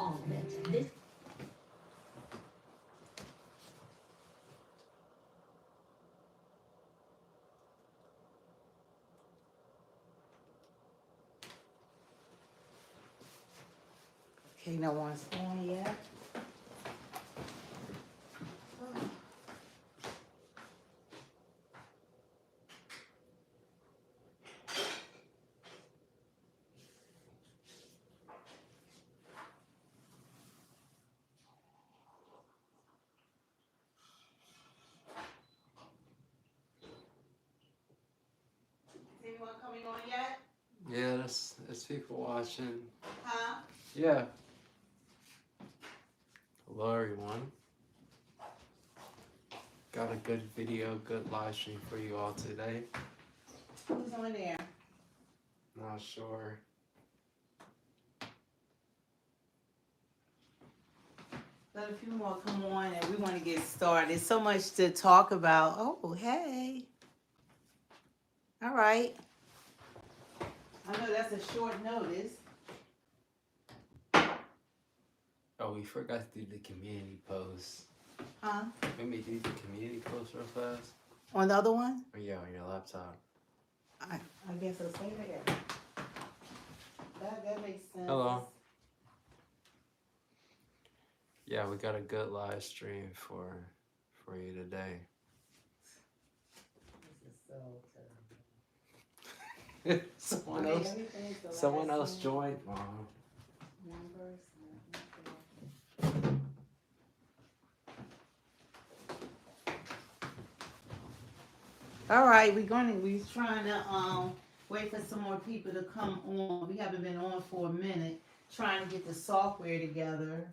Parliament. This Okay, no one's on yet. Is anyone coming on yet? Yeah, there's people watching. Huh? Yeah. Hello, everyone. Got a good video, good live stream for you all today. Who's on there? Not sure. Let a few more come on and we want to get started. So much to talk about. Oh, hey. All right. I know that's a short notice. Oh, we forgot to do the community post. Huh? Let me do the community post real fast. On the other one? Oh, yeah, on your laptop. I guess I'll stay there. That makes sense. Hello. Yeah, we got a good live stream for you today. This is so terrible. someone else joined. All right, we're trying to wait for some more people to come on. We haven't been on for a minute, trying to get the software together.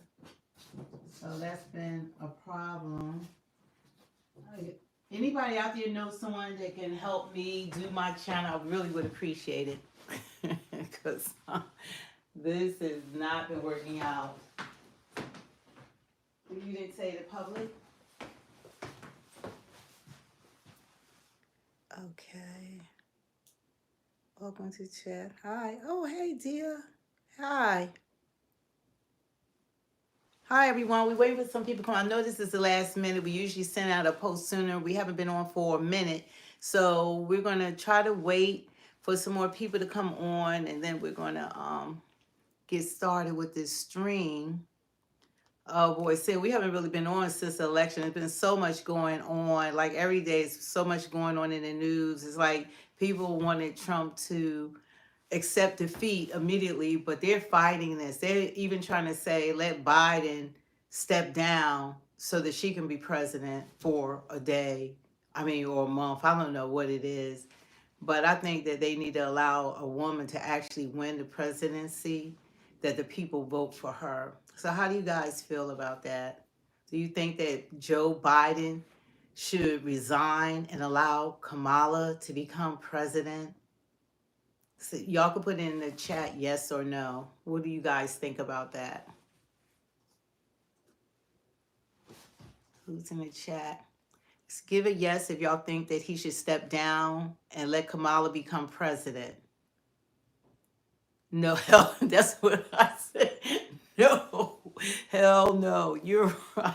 So that's been a problem. Anybody out there know someone that can help me do my channel? I really would appreciate it. Because this has not been working out. You didn't say the public? Okay. Welcome to chat. Hi. Oh, hey, dear. Hi. Hi, everyone. We're waiting for some people to come. I know this is the last minute. We usually send out a post sooner. We haven't been on for a minute. So we're going to try to wait for some more people to come on. And then we're going to get started with this stream. Oh, boy. See, we haven't really been on since the election. There's been so much going on. Like every day, there's so much going on in the news. It's like people wanted Trump to accept defeat immediately, but they're fighting this. They're even trying to say, let Biden step down so that she can be president for a day, or a month. I don't know what it is. But I think that they need to allow a woman to actually win the presidency, that the people vote for her. So how do you guys feel about that? Do you think that Joe Biden should resign and allow Kamala to become president? So y'all can put in the chat yes or no. What do you guys think about that? Who's in the chat? Just give a yes if y'all think that he should step down and let Kamala become president. No, hell, that's what I said. No, hell no, you're right.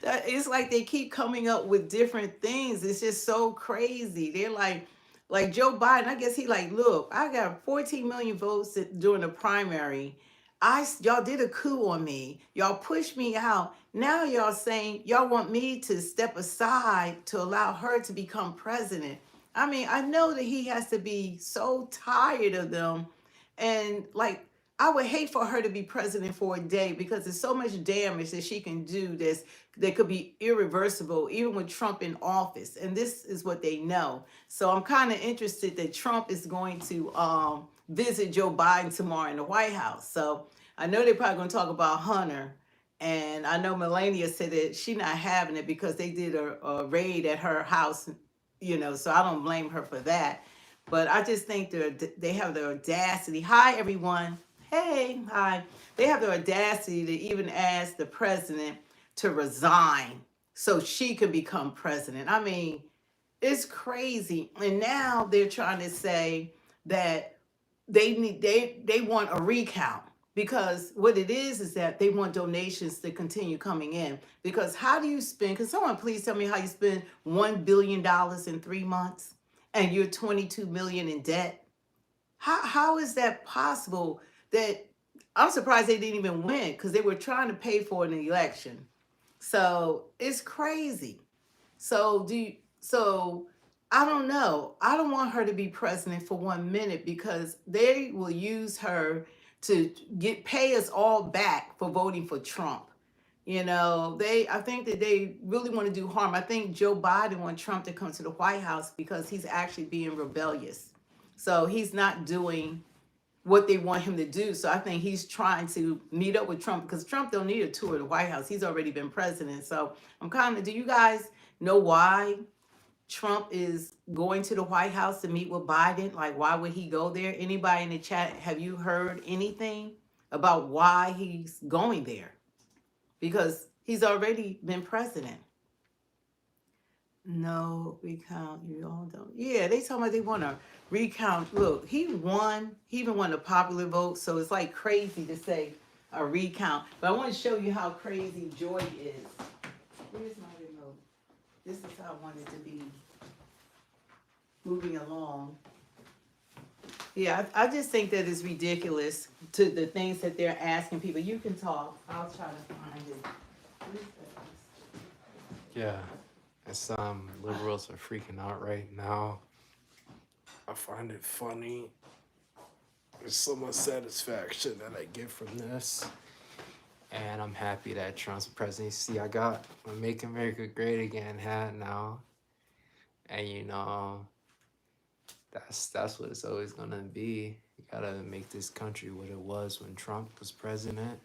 It's like they keep coming up with different things. It's just so crazy. They're like Joe Biden, I guess he like, look, I got 14 million votes during the primary. Y'all did a coup on me. Y'all pushed me out. Now y'all saying y'all want me to step aside to allow her to become president. I know that he has to be so tired of them. And like, I would hate for her to be president for a day because there's so much damage that she can do that could be irreversible, even with Trump in office. And this is what they know. So I'm kind of interested that Trump is going to visit Joe Biden tomorrow in the White House. So I know they're probably going to talk about Hunter. And I know Melania said that she's not having it because they did a raid at her house, so I don't blame her for that. But I just think they have the audacity. Hi, everyone. Hey, hi. They have the audacity to even ask the president to resign so she can become president. It's crazy. And now they're trying to say that they want a recount. because what it is that they want donations to continue coming in. Because how do you spend? Can someone please tell me how you spend $1 billion in 3 months and you're 22 million in debt? How is that possible? That I'm surprised they didn't even win because they were trying to pay for an election. So it's crazy. So I don't know. I don't want her to be president for 1 minute because they will use her to get pay us all back for voting for Trump. I think that they really want to do harm. I think Joe Biden wants Trump to come to the White House because he's actually being rebellious. So he's not doing what they want him to do. So I think he's trying to meet up with Trump because Trump don't need a tour of the White House. He's already been president. So I'm kind of, do you guys know why Trump is going to the White House to meet with Biden? Like, why would he go there? Anybody in the chat, have you heard anything about why he's going there? Because he's already been president. No, recount. You all don't. Yeah, they talking about they want to recount. Look, he won. He even won a popular vote. So it's like crazy to say a recount. But I want to show you how crazy Joy is. Where's my remote? This is how I want it to be moving along. Yeah, I just think that it's ridiculous to the things that they're asking people. You can talk. I'll try to find it. Where's that? Yeah. And some liberals are freaking out right now. I find it funny. There's so much satisfaction that I get from this. And I'm happy that Trump's president. See, I got my Make America Great Again hat now. And that's what it's always gonna be. You gotta make this country what it was when Trump was president.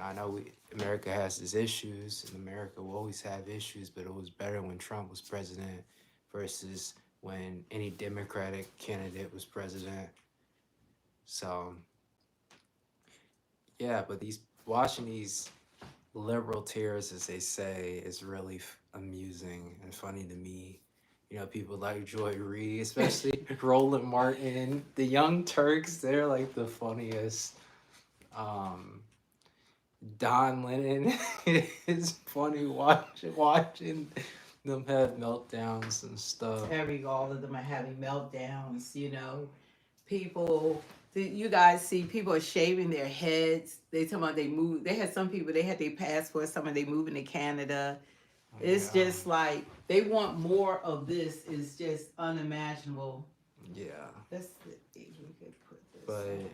I know America has its issues, and America will always have issues, but it was better when Trump was president versus when any Democratic candidate was president. So, yeah, but watching these liberal tears, as they say, is really amusing and funny to me. People like Joy Reid, especially Roland Martin, the Young Turks, they're like the funniest. Don Lennon is funny watching them have meltdowns and stuff. All of them are having meltdowns. People. You guys see people are shaving their heads. They talking about they move. They had some people. They had their passports. Some of they moving to Canada. It's just like they want more of this. It's just unimaginable. Yeah. We could put this. But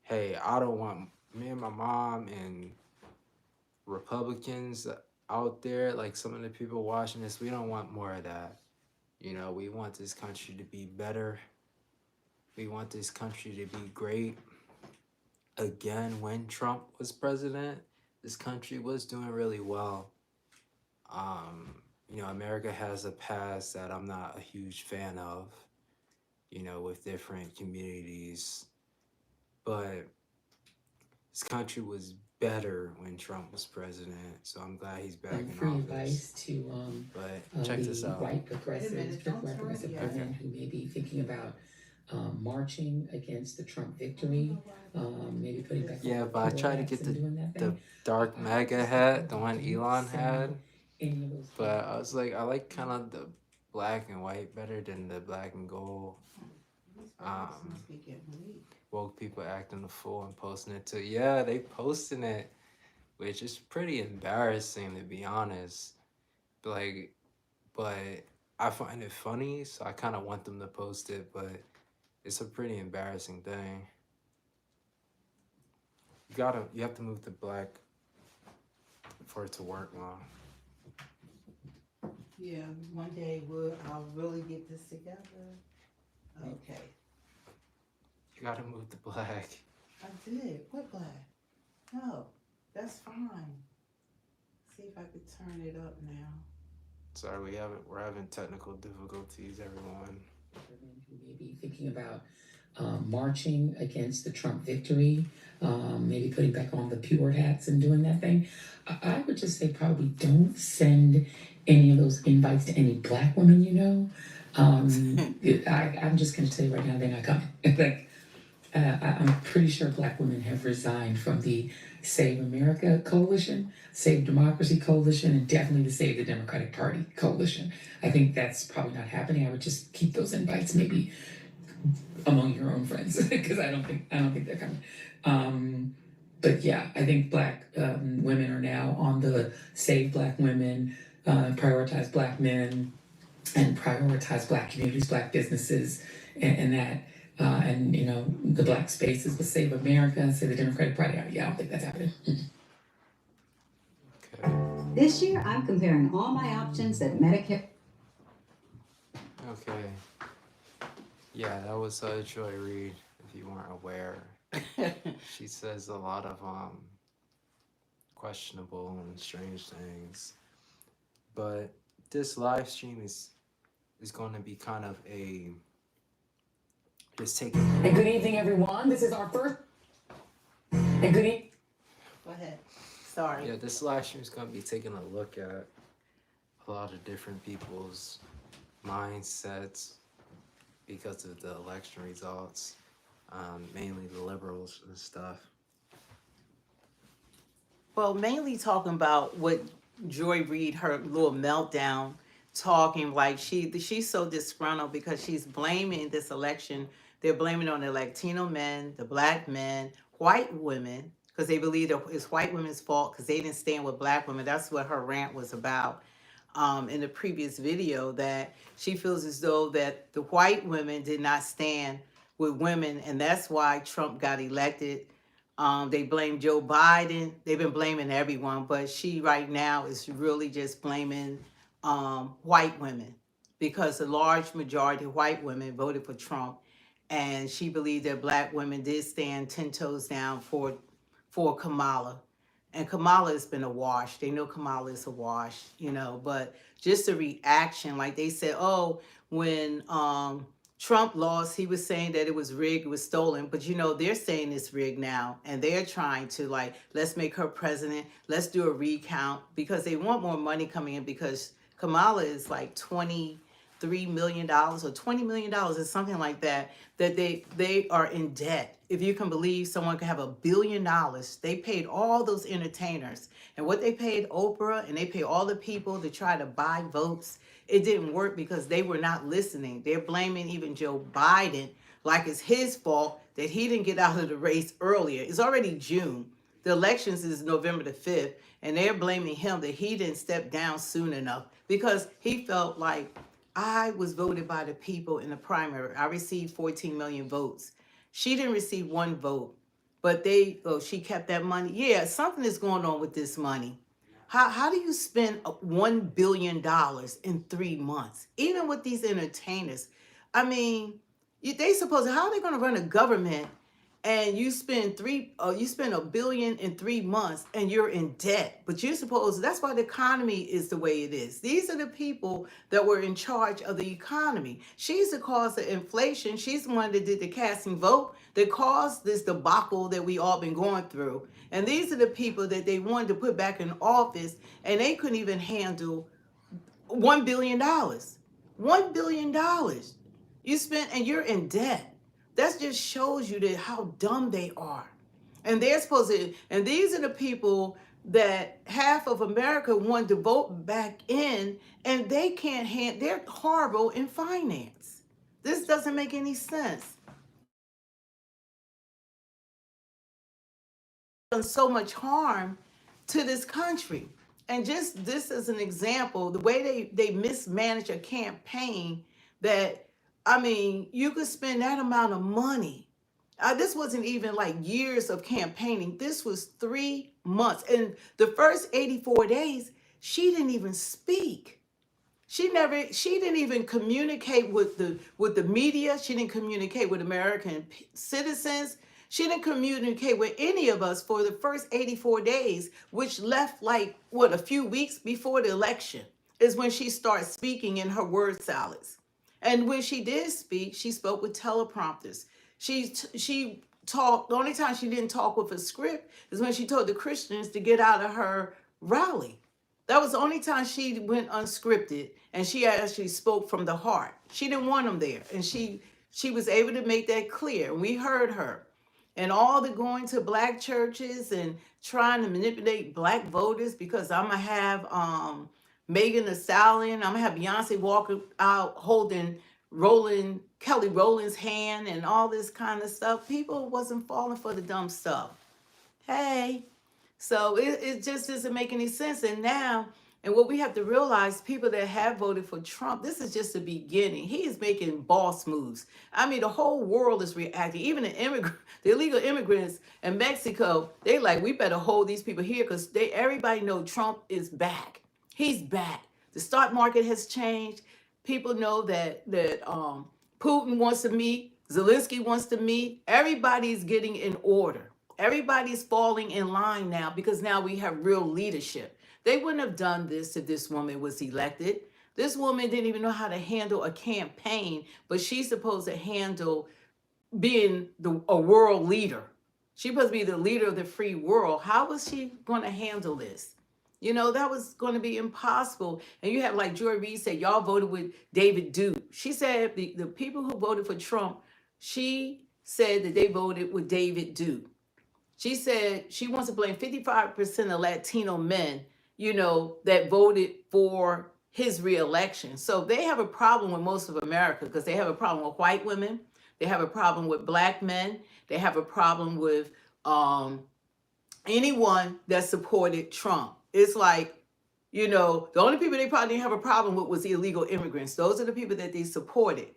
hey, I don't want me and my mom and Republicans out there, like some of the people watching this, we don't want more of that. We want this country to be better. We want this country to be great. Again, when Trump was president, this country was doing really well. America has a past that I'm not a huge fan of, with different communities. But this country was better when Trump was president, so I'm glad he's back in free office. advice to But check this out. white progressive president who may be thinking about marching against the Trump victory, maybe putting back. Yeah, but I tried to get the dark MAGA hat, the one Elon had. But I was like, I like kind of the black and white better than the black and gold. Woke people acting a fool and posting it too. Yeah, they posting it, which is pretty embarrassing to be honest. But I find it funny, so I kind of want them to post it, but it's a pretty embarrassing thing. You have to move to black for it to work well. Yeah, one day I'll really get this together. Okay. You gotta move to black. I did. What black? No, that's fine. See if I could turn it up now. Sorry, we're having technical difficulties, everyone. Who may be thinking about marching against the Trump victory, maybe putting back on the pure hats and doing that thing. I would just say probably don't send any of those invites to any black women you know. I'm just going to tell you right now, they're not coming. I'm pretty sure Black women have resigned from the Save America Coalition, Save Democracy Coalition, and definitely the Save the Democratic Party Coalition. I think that's probably not happening. I would just keep those invites maybe among your own friends because I don't think they're coming. But yeah, I think Black women are now on the Save Black Women, Prioritize Black Men, and prioritize Black communities, Black businesses, and that. And the Black spaces with Save America, Save the Democratic Party. Yeah, I don't think that's happening. Okay. This year, I'm comparing all my options at Medicare. Okay. Yeah, that was Joy Reid, if you weren't aware. She says a lot of questionable and strange things. But this live stream is going to be kind of a just taking. And good evening, everyone. This is our first. And good evening. Go ahead. Sorry. Yeah, this live stream is going to be taking a look at a lot of different people's mindsets because of the election results, mainly the liberals and stuff. Well, mainly talking about what Joy Reid, her little meltdown, talking like she's so disgruntled because she's blaming this election. They're blaming it on the Latino men, the Black men, white women, because they believe that it's white women's fault because they didn't stand with Black women. That's what her rant was about in the previous video, that she feels as though that the white women did not stand with women, and that's why Trump got elected. They blame Joe Biden. They've been blaming everyone, but she right now is really just blaming white women because a large majority of white women voted for Trump, and she believed that Black women did stand 10 toes down for Kamala. And Kamala has been a wash. They know Kamala is a wash, but just the reaction, like they said, oh, when Trump lost, he was saying that it was rigged, it was stolen, but they're saying it's rigged now, and they're trying to let's make her president, let's do a recount, because they want more money coming in, because Kamala is like $23 million or $20 million or something like that they are in debt. If you can believe someone can have $1 billion, they paid all those entertainers, and what they paid Oprah, and they paid all the people to try to buy votes. It didn't work because they were not listening. They're blaming even Joe Biden like it's his fault that he didn't get out of the race earlier. It's already June. The elections is November the 5th, and they're blaming him that he didn't step down soon enough because he felt like, I was voted by the people in the primary. I received 14 million votes. She didn't receive one vote, but she kept that money. Yeah, something is going on with this money. How do you spend $1 billion in 3 months? Even with these entertainers. I mean, how are they going to run a government and you spend $1 billion in 3 months and you're in debt? But that's why the economy is the way it is. These are the people that were in charge of the economy. She's the cause of inflation. She's the one that did the casting vote that caused this debacle that we all been going through. And these are the people that they wanted to put back in office, and they couldn't even handle $1 billion. $1 billion. You spent, and you're in debt. That just shows you that how dumb they are. And they're supposed to, and these are the people that half of America wanted to vote back in, and they can't they're horrible in finance. This doesn't make any sense. Done so much harm to this country. And just this is an example, the way they mismanage a campaign that, you could spend that amount of money. This wasn't even like years of campaigning. This was 3 months. And the first 84 days, she didn't even speak. She didn't even communicate with the media. She didn't communicate with American citizens. She didn't communicate with any of us for the first 84 days, which left a few weeks before the election is when she started speaking in her word salads. And when she did speak, she spoke with teleprompters. She talked, the only time she didn't talk with a script is when she told the Christians to get out of her rally. That was the only time she went unscripted, and she actually spoke from the heart. She didn't want them there, and she was able to make that clear. We heard her. And all the going to black churches and trying to manipulate black voters because I'm gonna have Megan Thee Stallion, I'm gonna have Beyonce walking out holding Kelly Rowland's hand and all this kind of stuff. People wasn't falling for the dumb stuff. Hey, so it just doesn't make any sense. And now, and what we have to realize, people that have voted for Trump, this is just the beginning. He is making boss moves. I mean, the whole world is reacting. Even the illegal immigrants in Mexico, they like, we better hold these people here because everybody know Trump is back. He's back. The stock market has changed. People know that Putin wants to meet, Zelensky wants to meet. Everybody's getting in order. Everybody's falling in line now because now we have real leadership. They wouldn't have done this if this woman was elected. This woman didn't even know how to handle a campaign, but she's supposed to handle being a world leader. She's supposed to be the leader of the free world. How was she going to handle this? You know, that was going to be impossible. And you have, like Joy Reid said, y'all voted with David Duke. She said the people who voted for Trump, she said that they voted with David Duke. She said she wants to blame 55% of Latino men, you know, that voted for his reelection. So they have a problem with most of America because they have a problem with white women. They have a problem with black men. They have a problem with anyone that supported Trump. It's like, you know, the only people they probably didn't have a problem with was the illegal immigrants. Those are the people that they supported.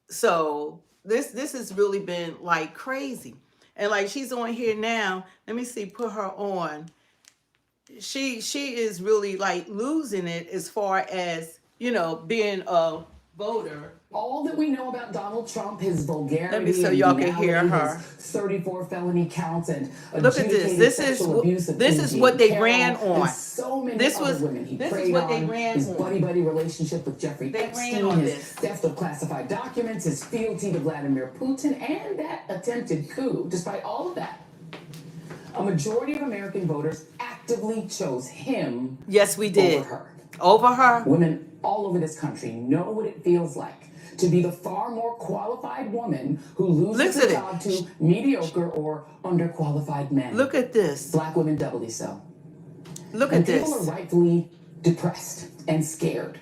So this has really been like crazy. And like she's on here now. Let me see, put her on. She is really like losing it as far as, you know, being a voter. All that we know about Donald Trump, his vulgarity, Let me so y'all can hear her. 34 felony counts and look at this. This is what they ran on. So many this other was women he this preyed is what on, they ran his on. buddy relationship with Jeffrey Epstein, his theft of classified documents, his fealty to Vladimir Putin, and that attempted coup. Despite all of that, a majority of American voters actively chose him. Yes, we did. Over her. Over her. Women all over this country know what it feels like to be the far more qualified woman who loses the job to mediocre or underqualified men. Look at this. Black women doubly so. Look at this. People are rightfully depressed and scared.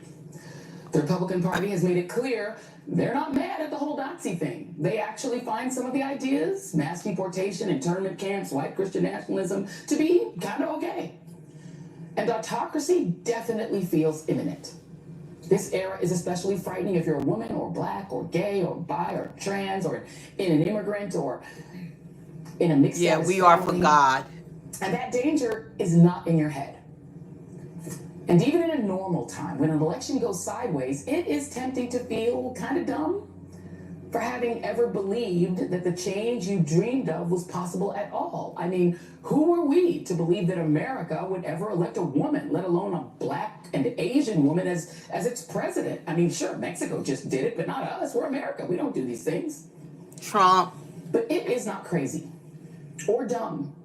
The Republican Party has made it clear they're not mad at the whole Nazi thing. They actually find some of the ideas, mass deportation, internment camps, white Christian nationalism, to be kind of okay. And autocracy definitely feels imminent. This era is especially frightening if you're a woman or black or gay or bi or trans or in an immigrant or in a mixed status we are family. for God. And that danger is not in your head. And even in a normal time, when an election goes sideways, it is tempting to feel kind of dumb for having ever believed that the change you dreamed of was possible at all. I mean, who were we to believe that America would ever elect a woman, let alone a black and Asian woman as its president? I mean, sure, Mexico just did it, but not us. We're America. We don't do these things. Trump. But it is not crazy or dumb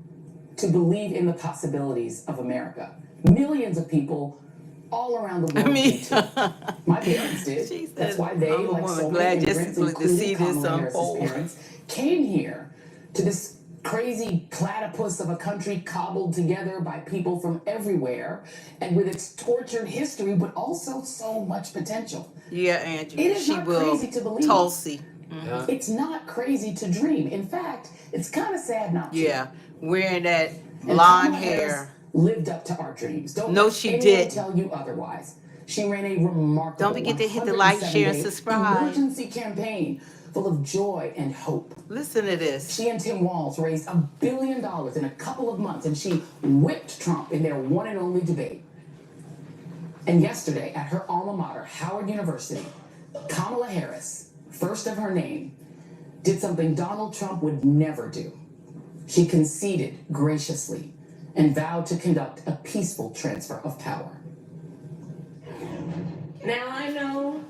to believe in the possibilities of America. Millions of people all around the world did too. My parents did. That's why they, like so many immigrants, including Kamala Harris's parents, came here to this crazy platypus of a country cobbled together by people from everywhere and with its tortured history, but also so much potential. Yeah, Andrew. It is not crazy to believe. Tulsi. Mm-hmm. It's not crazy to dream. In fact, it's kind of sad not to. Yeah, wearing that blonde hair. Lived up to our dreams. Don't no, let she anyone didn't. Tell you otherwise. She ran a remarkable Don't forget to hit the like, share, and subscribe. Emergency campaign full of joy and hope. Listen to this. She and Tim Walz raised $1 billion in a couple of months, and she whipped Trump in their one and only debate. And yesterday, at her alma mater, Howard University, Kamala Harris, first of her name, did something Donald Trump would never do. She conceded graciously and vowed to conduct a peaceful transfer of power. Now I know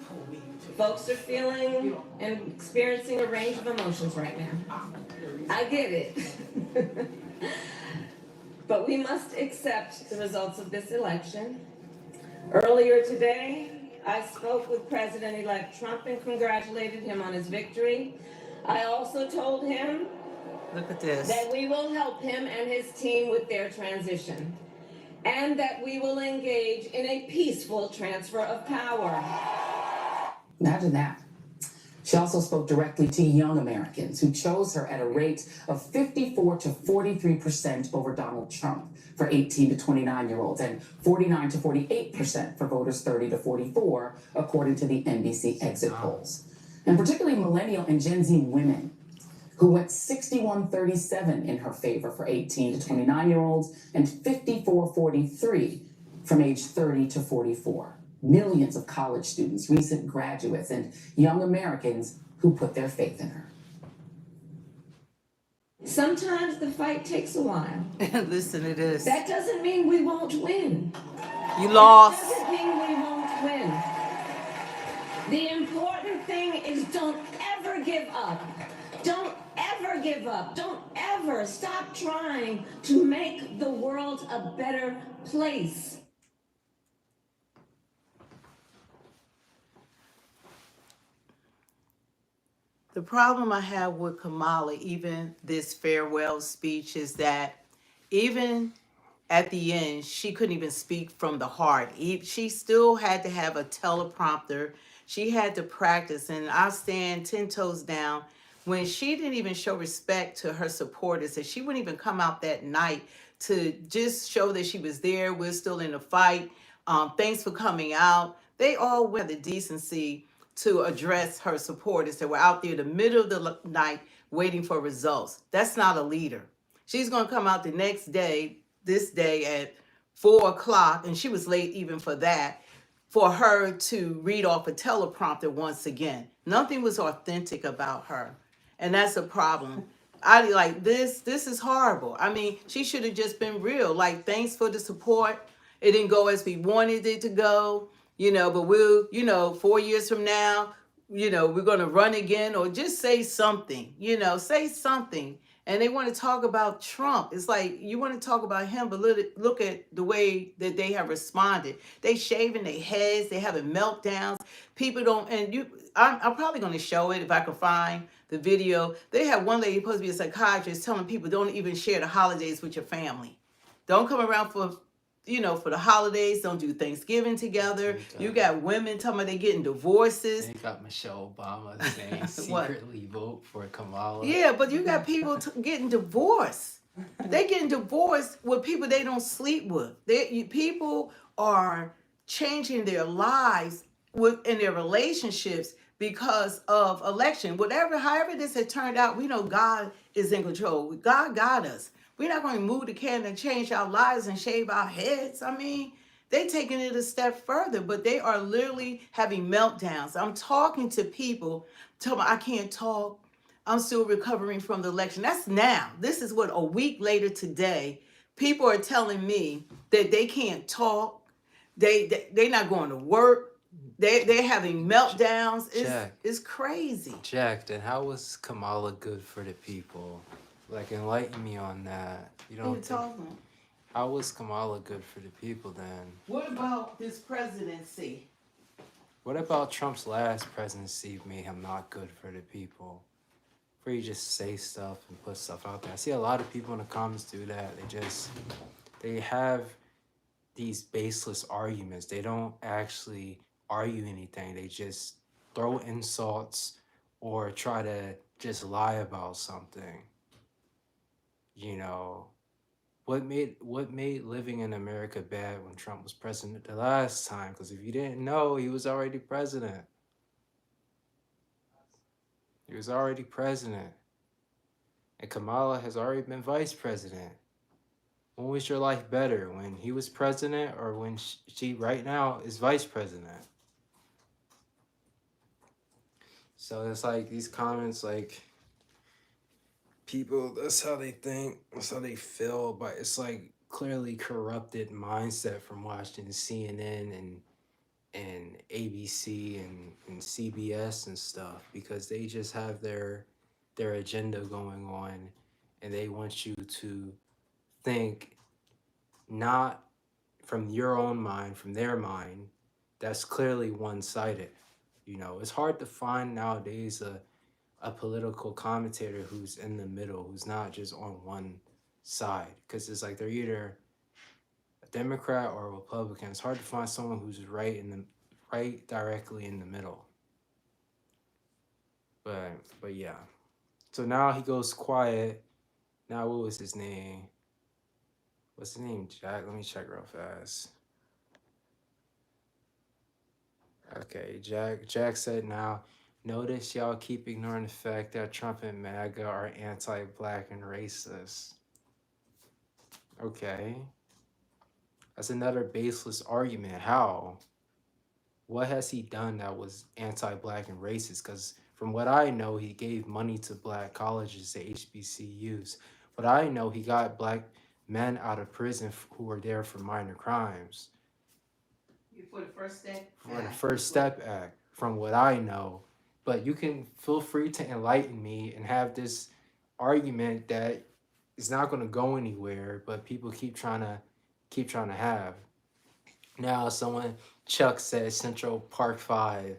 folks are feeling and experiencing a range of emotions right now. I get it. But we must accept the results of this election. Earlier today, I spoke with President-elect Trump and congratulated him on his victory. I also told him Look at this. that we will help him and his team with their transition, and that we will engage in a peaceful transfer of power. Imagine that. She also spoke directly to young Americans who chose her at a rate of 54 to 43% over Donald Trump for 18 to 29-year-olds and 49 to 48% for voters 30 to 44, according to the NBC exit polls. And particularly millennial and Gen Z women, who went 61-37 in her favor for 18 to 29-year-olds and 54-43 from age 30 to 44. Millions of college students, recent graduates, and young Americans who put their faith in her. Sometimes the fight takes a while. Listen to this. That doesn't mean we won't win. You lost. That doesn't mean we won't win. The important thing is don't ever give up. Don't ever give up. Don't ever stop trying to make the world a better place. The problem I have with Kamala, even this farewell speech, is that even at the end, she couldn't even speak from the heart. She still had to have a teleprompter. She had to practice. And I stand 10 toes down when she didn't even show respect to her supporters, and she wouldn't even come out that night to just show that she was there. We're still in the fight. Thanks for coming out. They all had the decency to address her supporters that were out there in the middle of the night waiting for results. That's not a leader. She's going to come out the next day, this day at 4 o'clock, and she was late even for that, for her to read off a teleprompter once again. Nothing was authentic about her. And that's a problem. I like this. This is horrible. I mean, she should have just been real. Like, thanks for the support. It didn't go as we wanted it to go, but we'll, 4 years from now, we're going to run again, or just say something, say something. And they want to talk about Trump. It's like, you want to talk about him, but look at the way that they have responded. They shaving their heads. They having meltdowns. People don't, and I'm probably going to show it if I can find the video. They have one lady supposed to be a psychiatrist telling people don't even share the holidays with your family. Don't come around for the holidays. Don't do Thanksgiving together. You got women talking about they getting divorces. They got Michelle Obama saying What? secretly vote for Kamala. Yeah, but you got people getting divorced. They getting divorced with people they don't sleep with. People are changing their lives in their relationships because of election. However this had turned out, we know God is in control. God got us. We're not going to move the can and change our lives and shave our heads. I mean, they taking it a step further, but they are literally having meltdowns. I'm talking to people, tell me I can't talk. I'm still recovering from the election. That's now. This is what, a week later today, people are telling me that they can't talk. They're not going to work. They're having meltdowns. It's crazy. Jack, then how was Kamala good for the people? Like, enlighten me on that. You don't think, how was Kamala good for the people then? What about this presidency? What about Trump's last presidency made him not good for the people? Where you just say stuff and put stuff out there. I see a lot of people in the comments do that. They have these baseless arguments. They don't actually argue anything. They just throw insults or try to just lie about something. What made living in America bad when Trump was president the last time? Because if you didn't know, he was already president. He was already president. And Kamala has already been vice president. When was your life better? When he was president or when she right now is vice president? So it's like these comments, like, people, that's how they think, that's how they feel, but it's like clearly corrupted mindset from watching CNN and ABC and CBS and stuff, because they just have their agenda going on, and they want you to think not from your own mind, from their mind. That's clearly one-sided. It's hard to find nowadays a a political commentator who's in the middle, who's not just on one side. Because it's like they're either a Democrat or a Republican. It's hard to find someone who's right directly in the middle. But yeah. So now he goes quiet. Now what was his name? What's his name? Jack? Let me check real fast. Okay, Jack said now, notice y'all keep ignoring the fact that Trump and MAGA are anti-black and racist. Okay. That's another baseless argument. How? What has he done that was anti-black and racist? Because from what I know, he gave money to black colleges, to HBCUs. But I know he got black men out of prison who were there for minor crimes. For the First Step For the First Step Act, from what I know. But you can feel free to enlighten me and have this argument that is not going to go anywhere, but people keep trying to have. Now Chuck said Central Park 5.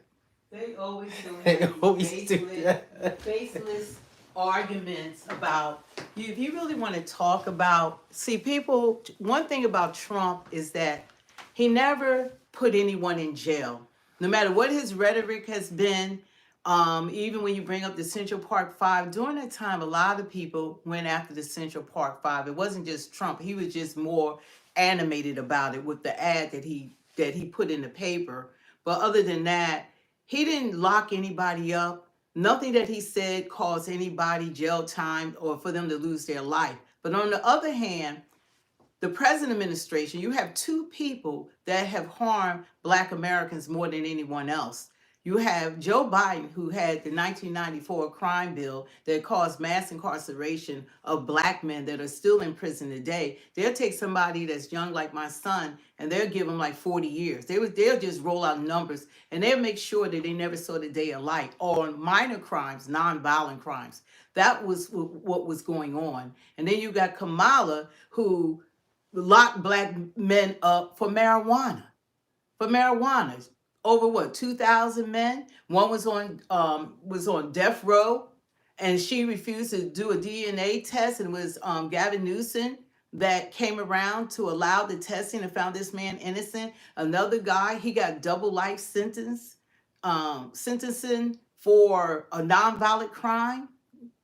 They always They do always do that. baseless arguments about you. If you really want to talk about, see, people, one thing about Trump is that he never put anyone in jail. No matter what his rhetoric has been, even when you bring up the Central Park 5, during that time, a lot of people went after the Central Park 5. It wasn't just Trump. He was just more animated about it with the ad that he put in the paper. But other than that, he didn't lock anybody up. Nothing that he said caused anybody jail time or for them to lose their life. But on the other hand, the present administration, you have two people that have harmed Black Americans more than anyone else. You have Joe Biden, who had the 1994 crime bill that caused mass incarceration of Black men that are still in prison today. They'll take somebody that's young like my son, and they'll give them like 40 years. They'll just roll out numbers, and they'll make sure that they never saw the day of light. Or on minor crimes, nonviolent crimes. That was what was going on. And then you got Kamala, who locked Black men up for marijuana. Over what, 2,000 men? One was on death row, and she refused to do a DNA test, and it was Gavin Newsom that came around to allow the testing and found this man innocent. Another guy, he got double life sentencing for a nonviolent crime,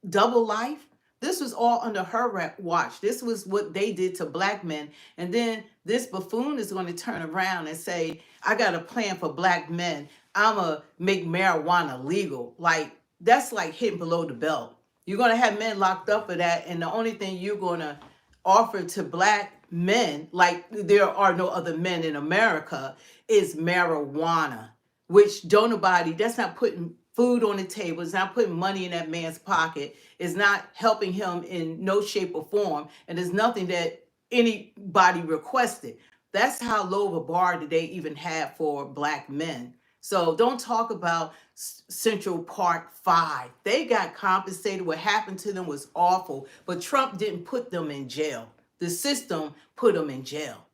double life. This was all under her watch. This was what they did to Black men. And then this buffoon is going to turn around and say, I got a plan for Black men. I'm going to make marijuana legal. Like, that's like hitting below the belt. You're going to have men locked up for that. And the only thing you're going to offer to Black men, like there are no other men in America, is marijuana, which that's not putting food on the table. It's not putting money in that man's pocket. It's not helping him in no shape or form. And there's nothing that anybody requested. That's how low of a bar did they even have for Black men. So don't talk about Central Park 5. They got compensated. What happened to them was awful. But Trump didn't put them in jail. The system put them in jail.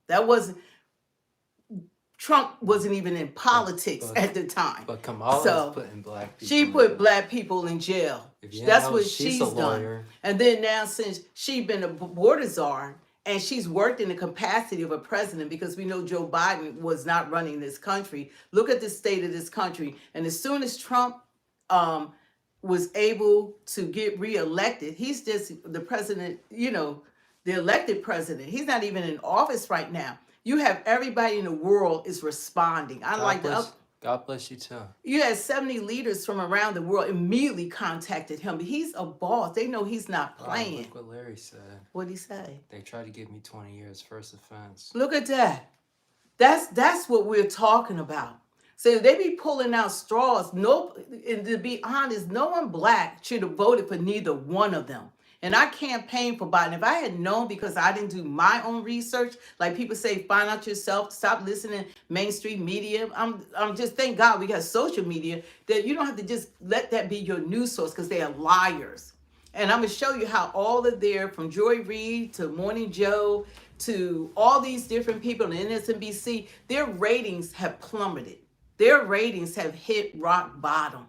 Trump wasn't even in politics at the time. But Kamala's putting Black people She put Black people in jail. That's what she's done. And then now, since she's been a border czar, and she's worked in the capacity of a president, because we know Joe Biden was not running this country. Look at the state of this country. And as soon as Trump was able to get reelected, he's just the president, the elected president. He's not even in office right now. You have everybody in the world is responding. God bless you too. You had 70 leaders from around the world immediately contacted him. He's a boss. They know he's not playing. Look what Larry said. What'd he say? They tried to give me 20 years first offense. Look at that. That's what we're talking about. So they be pulling out straws. And to be honest, no one Black should have voted for neither one of them. And I campaigned for Biden. If I had known, because I didn't do my own research, like people say, find out yourself, stop listening to mainstream media. I'm just, thank God we got social media, that you don't have to just let that be your news source, because they are liars. And I'm going to show you how all of their, from Joy Reid to Morning Joe to all these different people in MSNBC, their ratings have plummeted. Their ratings have hit rock bottom.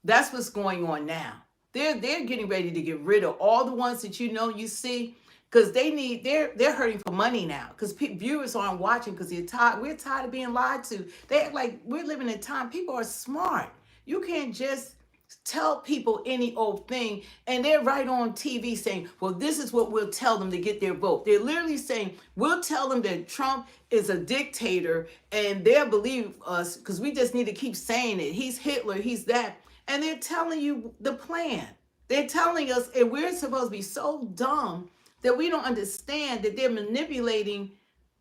That's what's going on now. They're getting ready to get rid of all the ones that you see, because they're hurting for money now, because viewers aren't watching because they're tired. We're tired of being lied to. They act like we're living in a time. People are smart. You can't just tell people any old thing, and they're right on TV saying, well, this is what we'll tell them to get their vote. They're literally saying, we'll tell them that Trump is a dictator, and they'll believe us because we just need to keep saying it. He's Hitler, he's that. And they're telling you the plan. They're telling us, and we're supposed to be so dumb that we don't understand that they're manipulating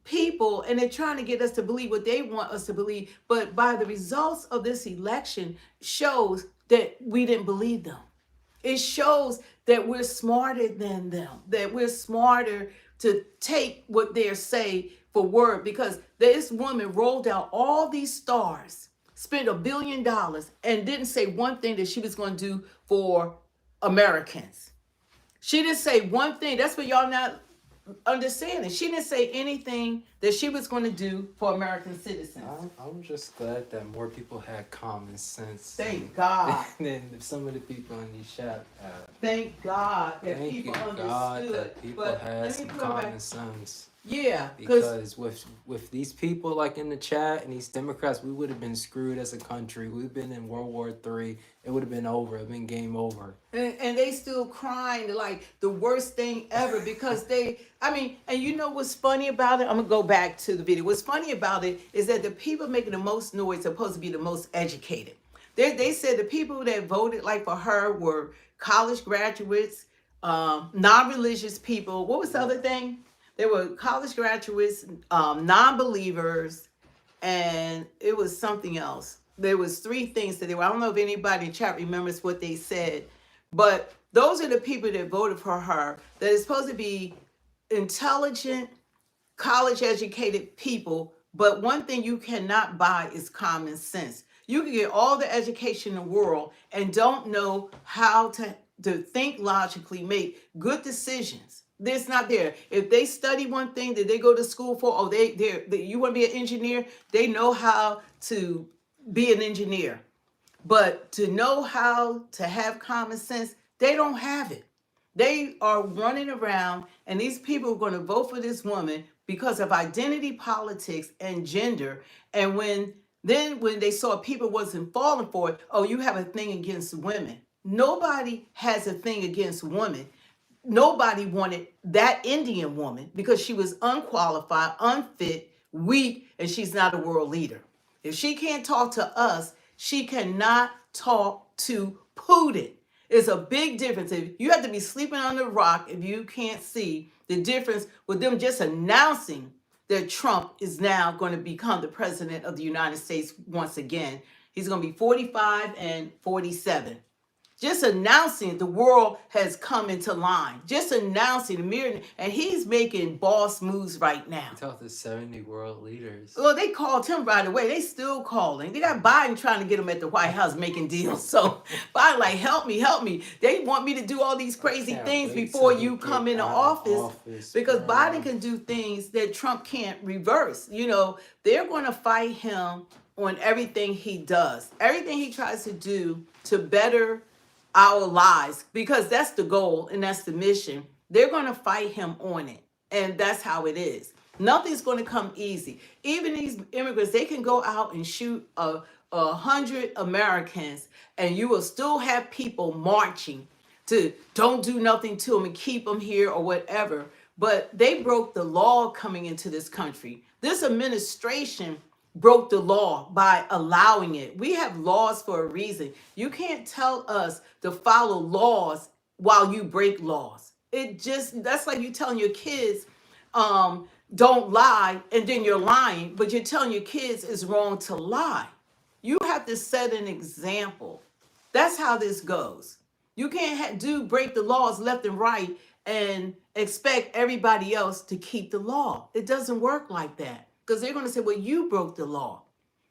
people, and they're trying to get us to believe what they want us to believe. But by the results of this election shows that we didn't believe them. It shows that we're smarter than them, that we're smarter to take what they say for word, because this woman rolled out all these stars, spent $1 billion, and didn't say one thing that she was going to do for Americans. She didn't say one thing. That's what y'all not understanding. She didn't say anything that she was going to do for American citizens. I'm just glad that more people had common sense. Thank God. Than some of the people in these chat. Thank God that Thank people you, understood. God, that people But had let me some put it back. common sense. Yeah, because Because with these people like in the chat and these Democrats, we would have been screwed as a country. We've been in World War III. It would have been over. It would have been game over. and they still crying like the worst thing ever, because and you know what's funny about it? I'm gonna go back to the video. What's funny about it is that the people making the most noise are supposed to be the most educated. They said the people that voted like for her were college graduates, non-religious people. What was the other thing? There were college graduates, non-believers, and it was something else. There was 3 things that they were. I don't know if anybody in chat remembers what they said, but those are the people that voted for her, that is supposed to be intelligent, college educated people. But one thing you cannot buy is common sense. You can get all the education in the world and don't know how to think logically, make good decisions. It's not there. If they study one thing that they go to school for, you want to be an engineer, they know how to be an engineer. But to know how to have common sense, they don't have it. They are running around, and these people are going to vote for this woman because of identity politics and gender. And when they saw people wasn't falling for it, oh, you have a thing against women. Nobody has a thing against women. Nobody wanted that Indian woman because she was unqualified, unfit, weak, and she's not a world leader. If she can't talk to us, she cannot talk to Putin. It's a big difference. If you have to be sleeping on the rock if you can't see the difference with them just announcing that Trump is now going to become the president of the United States once again. He's going to be 45 and 47. Just announcing the world has come into line. Just announcing the mirror, and he's making boss moves right now. Tell the 70 world leaders. Well, they called him right away. They still calling. They got Biden trying to get him at the White House making deals. So Biden like, help me. They want me to do all these crazy things before you come into office because Biden can do things that Trump can't reverse. They're going to fight him on everything he does, everything he tries to do to better our lives, because that's the goal and that's the mission. They're going to fight him on it, and that's how it is. Nothing's going to come easy. Even these immigrants, they can go out and shoot 100 Americans, and you will still have people marching to don't do nothing to them and keep them here or whatever. But they broke the law coming into this country. This administration broke the law by allowing it. We have laws for a reason. You can't tell us to follow laws while you break laws. That's like you telling your kids, don't lie, and then you're lying, but you're telling your kids it's wrong to lie. You have to set an example. That's how this goes. You can't break the laws left and right and expect everybody else to keep the law. It doesn't work like that. Because they're going to say, well, you broke the law.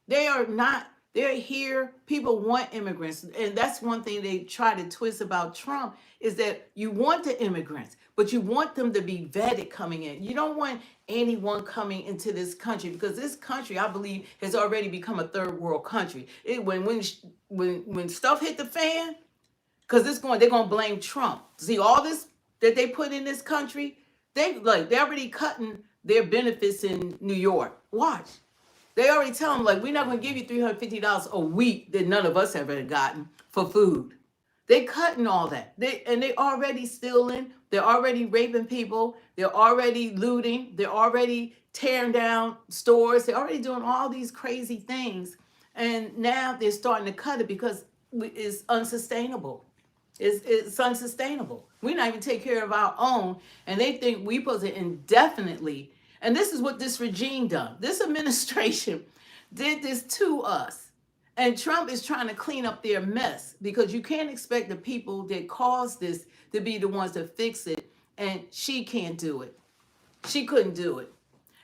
They are not They're here. People want immigrants. And that's one thing they try to twist about Trump is that you want the immigrants, but you want them to be vetted coming in. You don't want anyone coming into this country because this country, I believe, has already become a third world country. When stuff hit the fan, because they're gonna blame Trump. See all this that they put in this country, they're already cutting their benefits in New York. Watch. They already tell them, like, we're not going to give you $350 a week that none of us have ever gotten for food. They cutting all that. They already stealing. They're already raping people. They're already looting. They're already tearing down stores. They're already doing all these crazy things. And now they're starting to cut it because it's unsustainable. It's unsustainable. We're not even take care of our own. And they think we supposed to indefinitely. And this is what this regime done. This administration did this to us. And Trump is trying to clean up their mess because you can't expect the people that caused this to be the ones to fix it. And she can't do it. She couldn't do it.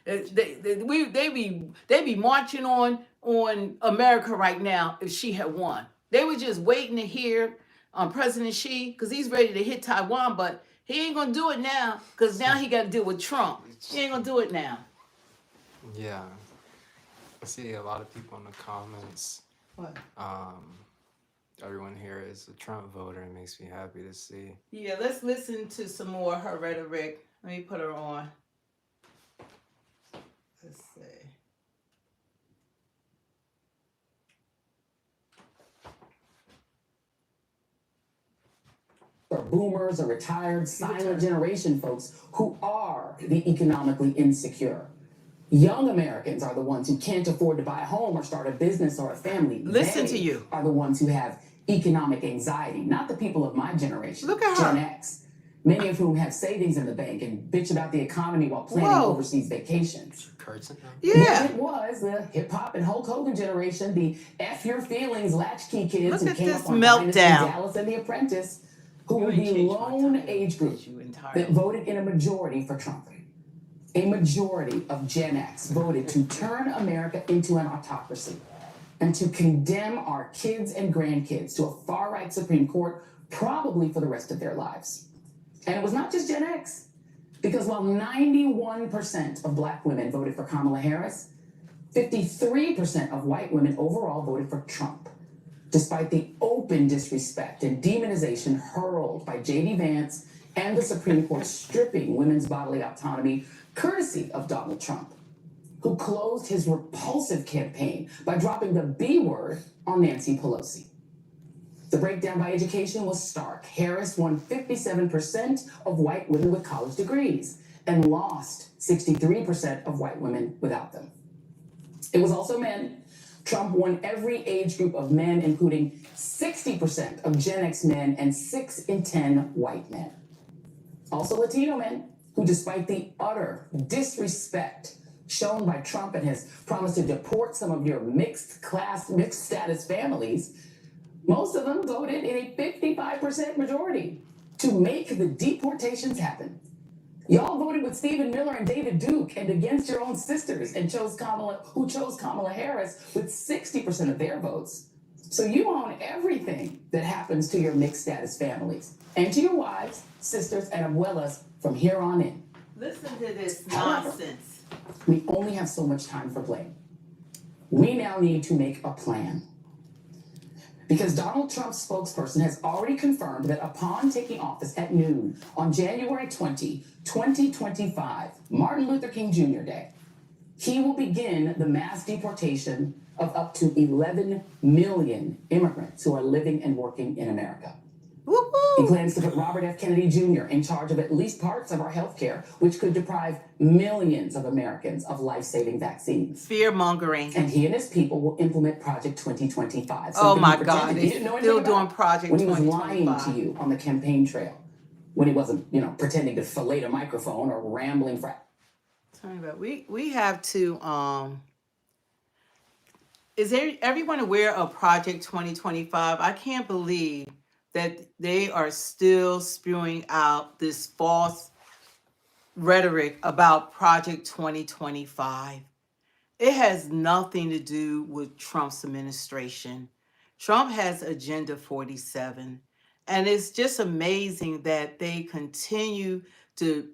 They be marching on America right now if she had won. They were just waiting to hear President Xi because he's ready to hit Taiwan, but he ain't gonna do it now because now he got to deal with Trump. He ain't gonna do it now. Yeah. I see a lot of people in the comments. What? Everyone here is a Trump voter. It makes me happy to see. Yeah, let's listen to some more of her rhetoric. Let me put her on. Let's see. Or boomers or retired silent generation folks who are the economically insecure. Young Americans are the ones who can't afford to buy a home or start a business or a family. Listen They to you. are the ones who have economic anxiety, not the people of my generation. Look at her. Gen X, many of whom have savings in the bank and bitch about the economy while planning Whoa. overseas vacations. Curtsy now? Yeah. It was the hip hop and Hulk Hogan generation, the F your feelings latchkey kids Look who at came this up on Dynasty, meltdown. Dallas, and The Apprentice, who You were ain't the changed my lone title. age group You that entirely. voted in a majority for Trump. A majority of Gen X voted to turn America into an autocracy and to condemn our kids and grandkids to a far-right Supreme Court, probably for the rest of their lives. And it was not just Gen X, because while 91% of Black women voted for Kamala Harris, 53% of white women overall voted for Trump, despite the open disrespect and demonization hurled by J.D. Vance and the Supreme Court stripping women's bodily autonomy, courtesy of Donald Trump, who closed his repulsive campaign by dropping the B word on Nancy Pelosi. The breakdown by education was stark. Harris won 57% of white women with college degrees and lost 63% of white women without them. It was also men. Trump won every age group of men, including 60% of Gen X men and 6 in 10 white men. Also Latino men, who despite the utter disrespect shown by Trump and his promise to deport some of your mixed status families, most of them voted in a 55% majority to make the deportations happen. Y'all voted with Stephen Miller and David Duke and against your own sisters and chose Kamala Harris with 60% of their votes. So you own everything that happens to your mixed status families and to your wives, sisters, and abuelas from here on in. Listen to this However, nonsense. we only have so much time for blame. We now need to make a plan. Because Donald Trump's spokesperson has already confirmed that upon taking office at noon on January 20, 2025, Martin Luther King Jr. Day, he will begin the mass deportation of up to 11 million immigrants who are living and working in America. He Woo-hoo. plans to put Robert F. Kennedy Jr. in charge of at least parts of our health care, which could deprive millions of Americans of life-saving vaccines. Fear mongering. And he and his people will implement Project 2025. Oh something my he God, pretended he they didn't know still anything about doing Project when he was lying 2025. to you on the campaign trail, when he wasn't, pretending to fillet a microphone or rambling for. Tell me about we have to is everyone aware of Project 2025? I can't believe that they are still spewing out this false rhetoric about Project 2025. It has nothing to do with Trump's administration. Trump has Agenda 47. And it's just amazing that they to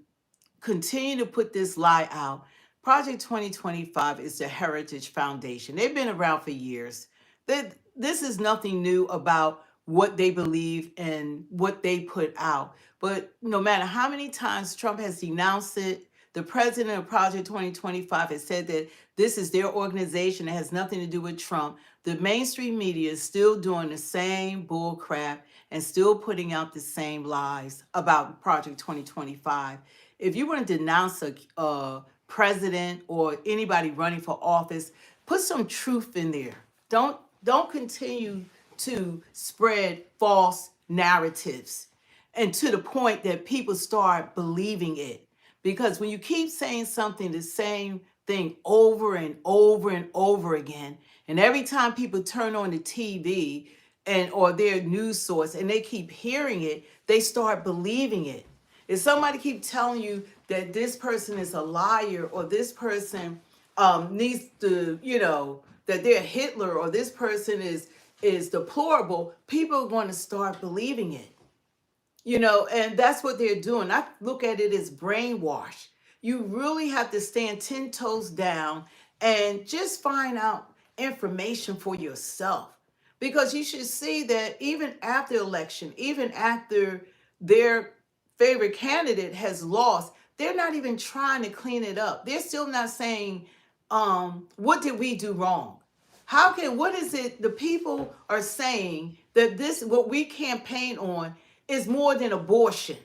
continue to put this lie out. Project 2025 is the Heritage Foundation. They've been around for years. This is nothing new about what they believe and what they put out. But no matter how many times Trump has denounced it, the president of Project 2025 has said that this is their organization. It has nothing to do with Trump. The mainstream media is still doing the same bull crap and still putting out the same lies about Project 2025. If you want to denounce a president or anybody running for office, put some truth in there. Don't continue to spread false narratives and to the point that people start believing it. Because when you keep saying something, the same thing over and over and over again, and every time people turn on the TV and or their news source and they keep hearing it, they start believing it. If somebody keep telling you that this person is a liar or this person needs to, that they're Hitler or this person is deplorable, people are going to start believing it. And that's what they're doing. I look at it as brainwash. You really have to stand 10 toes down and just find out information for yourself. Because you should see that even after election, even after their favorite candidate has lost, they're not even trying to clean it up. They're still not saying, what did we do wrong? What is it the people are saying that what we campaign on is more than abortion?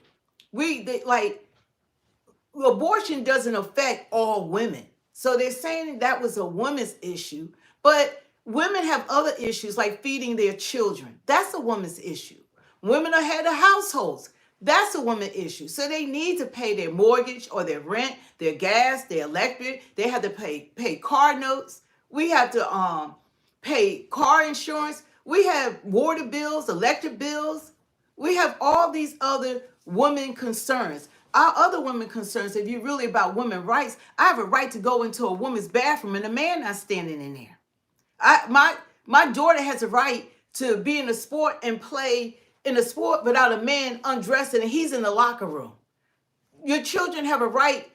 Abortion doesn't affect all women. So they're saying that was a woman's issue, but women have other issues like feeding their children. That's a woman's issue. Women are head of households. That's a woman issue. So they need to pay their mortgage or their rent, their gas, their electric. They have to pay car notes. We have to pay car insurance. We have water bills, electric bills. We have all these other women concerns. Our other women concerns, if you're really about women rights, I have a right to go into a woman's bathroom and a man not standing in there. My daughter has a right to be in a sport and play in a sport without a man undressing and he's in the locker room. Your children have a right.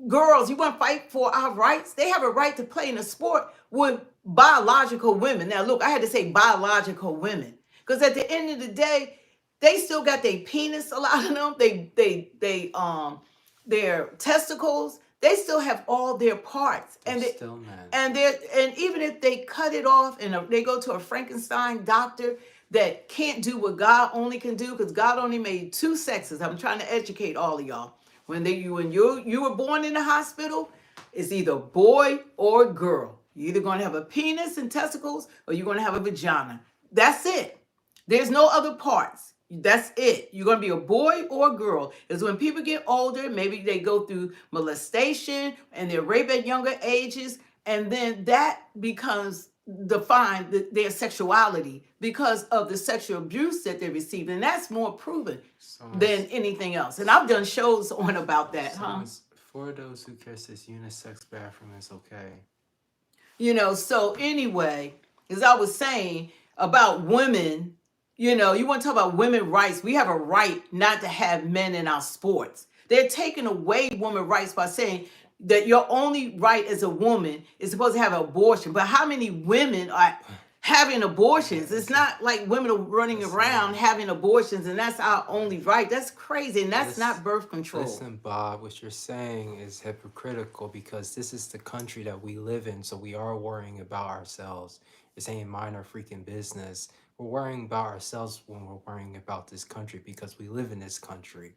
Girls, you want to fight for our rights? They have a right to play in a sport with biological women. Now, look, I had to say biological women because at the end of the day, they still got their penis. A lot of them, their testicles. They still have all their parts, and Still, man. and even if they cut it off and they go to a Frankenstein doctor that can't do what God only can do, because God only made two sexes. I'm trying to educate all of y'all. When you were born in the hospital, it's either boy or girl. You're either going to have a penis and testicles or you're going to have a vagina. That's it. There's no other parts. That's it. You're going to be a boy or a girl. It's when people get older, maybe they go through molestation and they're raped at younger ages, and then that becomes defined their sexuality because of the sexual abuse that they received, and that's more proven than anything else. And I've done shows on about that. For those who care, this unisex bathroom is okay. So anyway, as I was saying about women, you want to talk about women's rights. We have a right not to have men in our sports. They're taking away women's rights by saying that your only right as a woman is supposed to have an abortion. But how many women are having abortions? It's not like women are running around having abortions and that's our only right. That's crazy, and that's not birth control. Listen, Bob, what you're saying is hypocritical because this is the country that we live in, so we are worrying about ourselves. You're saying mind our freaking business. We're worrying about ourselves when we're worrying about this country because we live in this country.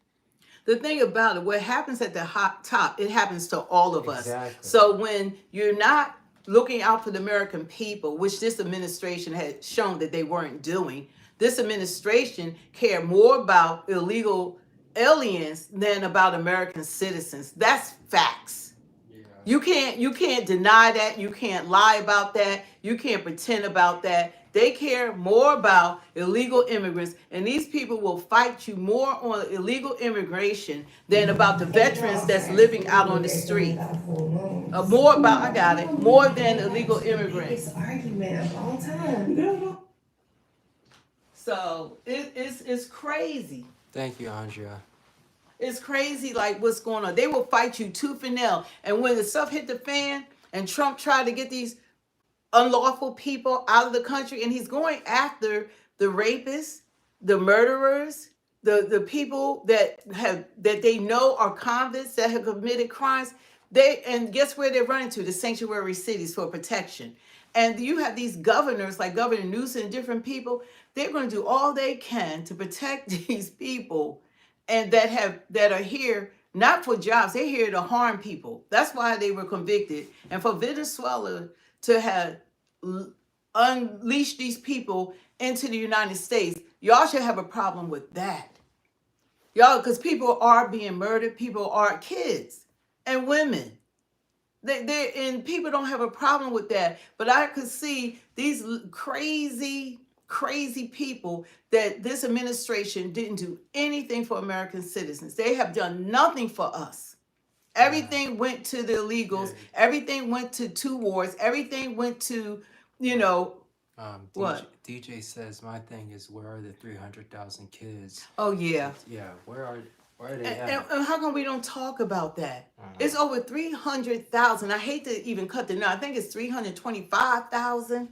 The thing about it, what happens at the top, it happens to all of us. Exactly. So when you're not looking out for the American people, which this administration had shown that they weren't doing, this administration cared more about illegal aliens than about American citizens. That's facts. You can't deny that. You can't lie about that. You can't pretend about that. They care more about illegal immigrants, and these people will fight you more on illegal immigration than about the veterans that's living out on the street. More about, I got it, more than illegal immigrants. Argument of all time. So it's crazy. Thank you, Andrea. It's crazy, like what's going on. They will fight you tooth and nail. And when the stuff hit the fan, and Trump tried to get these unlawful people out of the country, and he's going after the rapists, the murderers, the people that they know are convicts that have committed crimes. And guess where they're running to? The sanctuary cities for protection. And you have these governors like Governor Newsom and different people. They're going to do all they can to protect these people, and that are here not for jobs. They're here to harm people. That's why they were convicted. And for Venezuela to have unleashed these people into the United States, y'all should have a problem with that. Y'all, because people are being murdered. People are kids and women. And people don't have a problem with that. But I could see these crazy people that this administration didn't do anything for American citizens. They have done nothing for us. Everything went to the illegals. Everything went to two wars. Everything went to, what? DJ says, my thing is, where are the 300,000 kids? Oh, yeah. Yeah, where are they at? And how come we don't talk about that? It's over 300,000. I hate to even cut the number. I think it's 325,000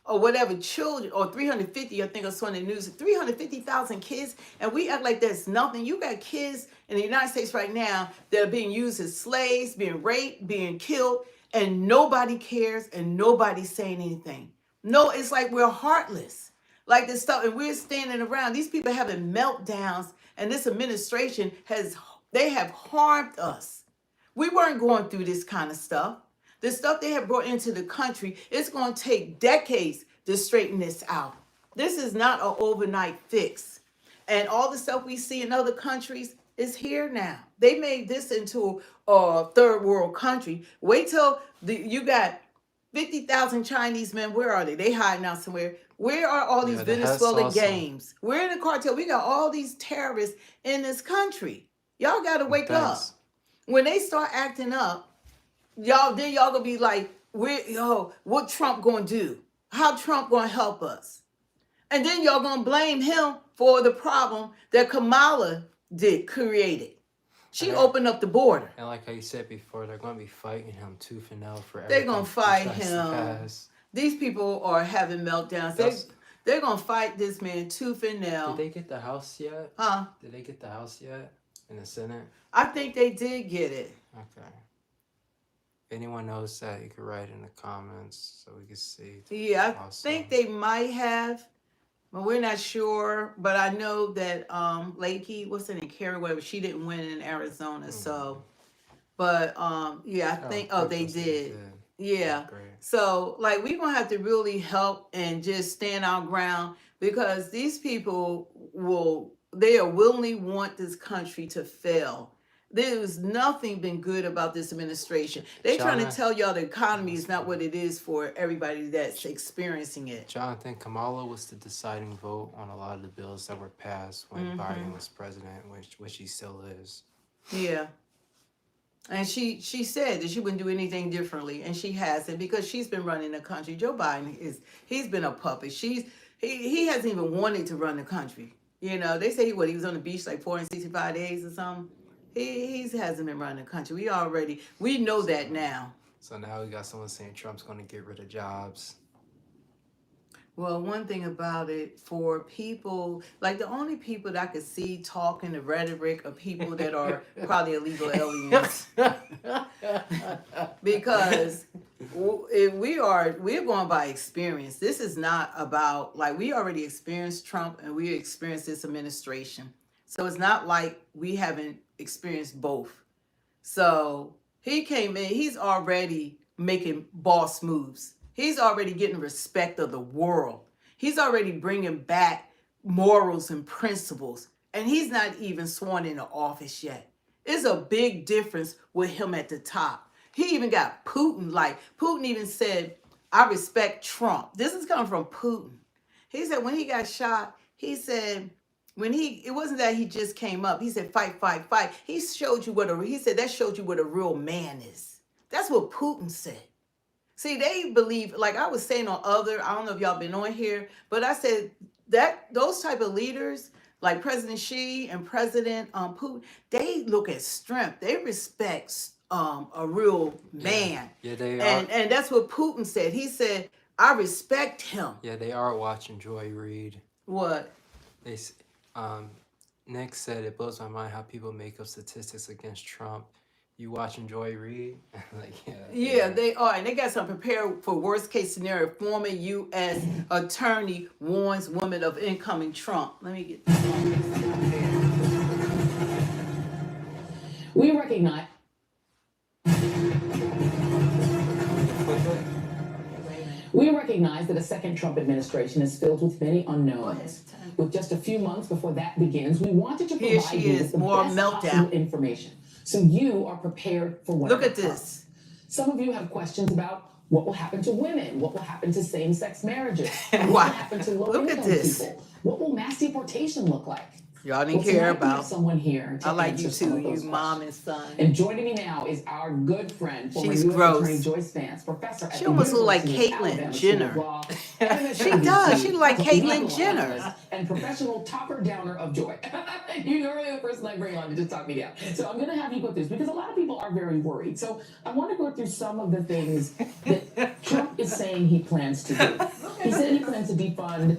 or whatever children, or 350, I think I saw in the news, 350,000 kids, and we act like there's nothing. You got kids in the United States right now that are being used as slaves, being raped, being killed, and nobody cares and nobody's saying anything. No, it's like we're heartless. Like this stuff, and we're standing around. These people having meltdowns, and this administration they have harmed us. We weren't going through this kind of stuff. The stuff they have brought into the country, it's going to take decades to straighten this out. This is not an overnight fix. And all the stuff we see in other countries is here now. They made this into a third world country. Wait till you got 50,000 Chinese men. Where are they? They hiding out somewhere. Where are all these Venezuelan gangs? We're in the cartel. We got all these terrorists in this country. Y'all got to wake up. When they start acting up, y'all gonna be like, what Trump gonna do? How Trump gonna help us? And then y'all gonna blame him for the problem that Kamala created. She opened up the border. And like I said before, they're gonna be fighting him tooth and nail for everything. They're gonna fight him. These people are having meltdowns. They're gonna fight this man tooth and nail. Did they get the House yet? Huh? Did they get the House yet in the Senate? I think they did get it. Okay. If anyone knows that, you can write in the comments so we can see. Yeah, I think they might have, but we're not sure. But I know that Lakey, what's her name, Carrie, whatever, she didn't win in Arizona. So, but yeah, I think they did. Yeah. So like we're gonna have to really help and just stand our ground, because these people they are willingly want this country to fail. There's nothing been good about this administration. They're trying to tell y'all the economy is not what it is for everybody that's experiencing it. Jonathan, Kamala was the deciding vote on a lot of the bills that were passed when Biden was president, which he still is. Yeah. And she said that she wouldn't do anything differently, and she hasn't, because she's been running the country. Joe Biden he's been a puppet. He hasn't even wanted to run the country. You know, they say he was on the beach like 465 days or something. He hasn't been running the country. We know that now. So now we got someone saying Trump's going to get rid of jobs. Well, one thing about it, for people, like the only people that I could see talking the rhetoric are people that are probably illegal aliens. Because we're going by experience. This is not about, like, we already experienced Trump and we experienced this administration. So it's not like we haven't experienced both. So he came in, he's already making boss moves. He's already getting respect of the world. He's already bringing back morals and principles. And he's not even sworn into office yet. It's a big difference with him at the top. He even got Putin. Like, Putin even said, I respect Trump. This is coming from Putin. He said when he got shot, he said it wasn't that he just came up. He said fight, fight, fight. He showed you he said that showed you what a real man is. That's what Putin said. See, they believe, like I was saying I don't know if y'all been on here, but I said that those type of leaders, like President Xi and President Putin, they look at strength. They respect a real man. Yeah, they are. And that's what Putin said. He said, I respect him. Yeah, they are watching Joy Reid. What? Nick said it blows my mind how people make up statistics against Trump. You watching Joy Reid? Like, yeah, they are. And they got some prepared for worst case scenario. Former U.S. attorney warns woman of incoming Trump. Let me get this We recognize. We recognize that a second Trump administration is filled with many unknowns. With just a few months before that begins, we wanted to provide you with the best possible information, so you are prepared for whatever Look at comes. this. Some of you have questions about what will happen to women, what will happen to same-sex marriages, what will Wow. happen to Look at low-income this. people, what will mass deportation look like? Y'all didn't Well, care tonight we have about. someone here to I like answer you some too, of those you mom questions. and son. And joining me now is our good friend, former She's U.S. gross. Attorney Joyce Vance, professor at She the almost look like University of Caitlyn Alabama School Jenner. of Law, and She does. She look like legal Caitlyn Jenner. analyst and professional topper downer of joy. You're normally the person I bring on to just talk me down. So I'm going to have you go through this because a lot of people are very worried. So I want to go through some of the things that Trump is saying he plans to do. He said he plans to defund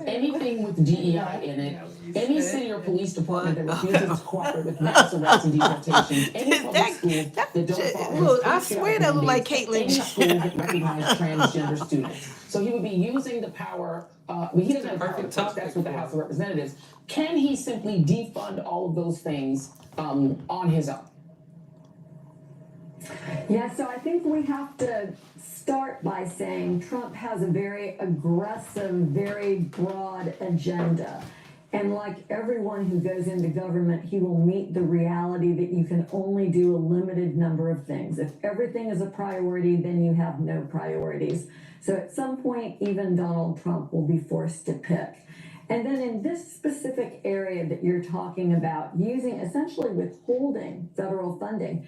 anything with DEI in it, any city or police department that refuses to cooperate with mass arrests and deportations, any public schools that don't follow Look, I his swear that look like patriotic Caitlyn mandates, any Jenner. schools that recognize transgender students. So he would be using the power, he doesn't have power, that's with the House of Representatives. Can he simply defund all of those things on his own? Yeah, so I think we have to start by saying Trump has a very aggressive, very broad agenda. And like everyone who goes into government, he will meet the reality that you can only do a limited number of things. If everything is a priority, then you have no priorities. So at some point, even Donald Trump will be forced to pick. And then in this specific area that you're talking about, using essentially withholding federal funding,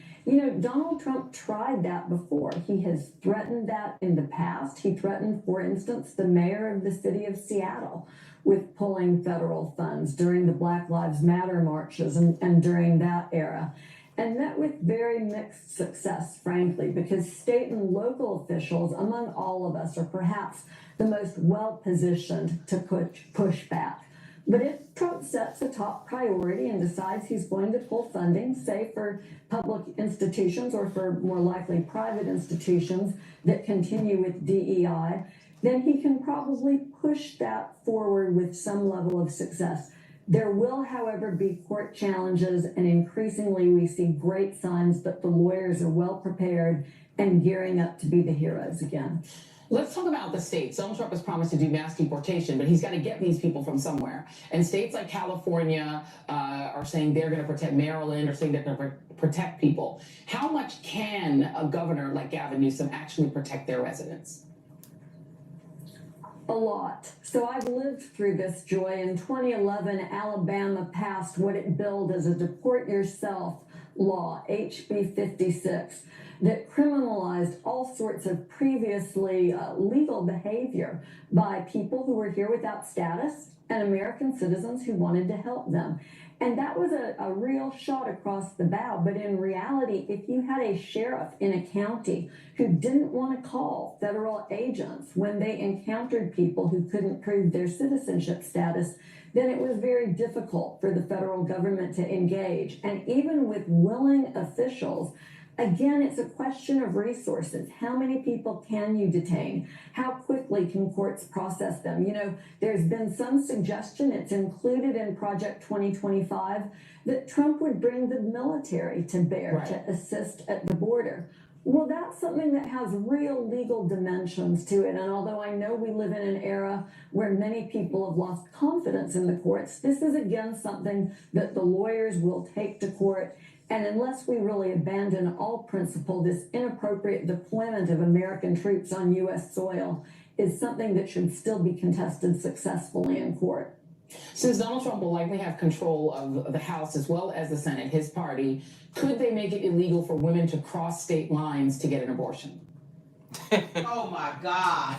Donald Trump tried that before. He has threatened that in the past. He threatened, for instance, the mayor of the city of Seattle with pulling federal funds during the Black Lives Matter marches and during that era. And met with very mixed success, frankly, because state and local officials, among all of us, are perhaps the most well-positioned to push back. But if Trump sets a top priority and decides he's going to pull funding, say for public institutions or for more likely private institutions that continue with DEI, then he can probably push that forward with some level of success. There will, however, be court challenges, and increasingly we see great signs that the lawyers are well prepared and gearing up to be the heroes again. Let's talk about the states. Donald Trump has promised to do mass deportation, but he's got to get these people from somewhere. And states like California are saying they're going to protect, Maryland are saying they're going to protect people. How much can a governor like Gavin Newsom actually protect their residents? A lot. So I've lived through this, Joy. In 2011, Alabama passed what it billed as a deport yourself law, HB 56, that criminalized all sorts of previously legal behavior by people who were here without status and American citizens who wanted to help them. And that was a real shot across the bow. But in reality, if you had a sheriff in a county who didn't want to call federal agents when they encountered people who couldn't prove their citizenship status, then it was very difficult for the federal government to engage. And even with willing officials, again, it's a question of resources. How many people can you detain? How quickly can courts process them? There's been some suggestion, it's included in Project 2025, that Trump would bring the military to bear to assist at the border. Well, that's something that has real legal dimensions to it. And although I know we live in an era where many people have lost confidence in the courts, this is again something that the lawyers will take to court. And unless we really abandon all principle, this inappropriate deployment of American troops on U.S. soil is something that should still be contested successfully in court. Since Donald Trump will likely have control of the House as well as the Senate, his party, could they make it illegal for women to cross state lines to get an abortion? Oh my God.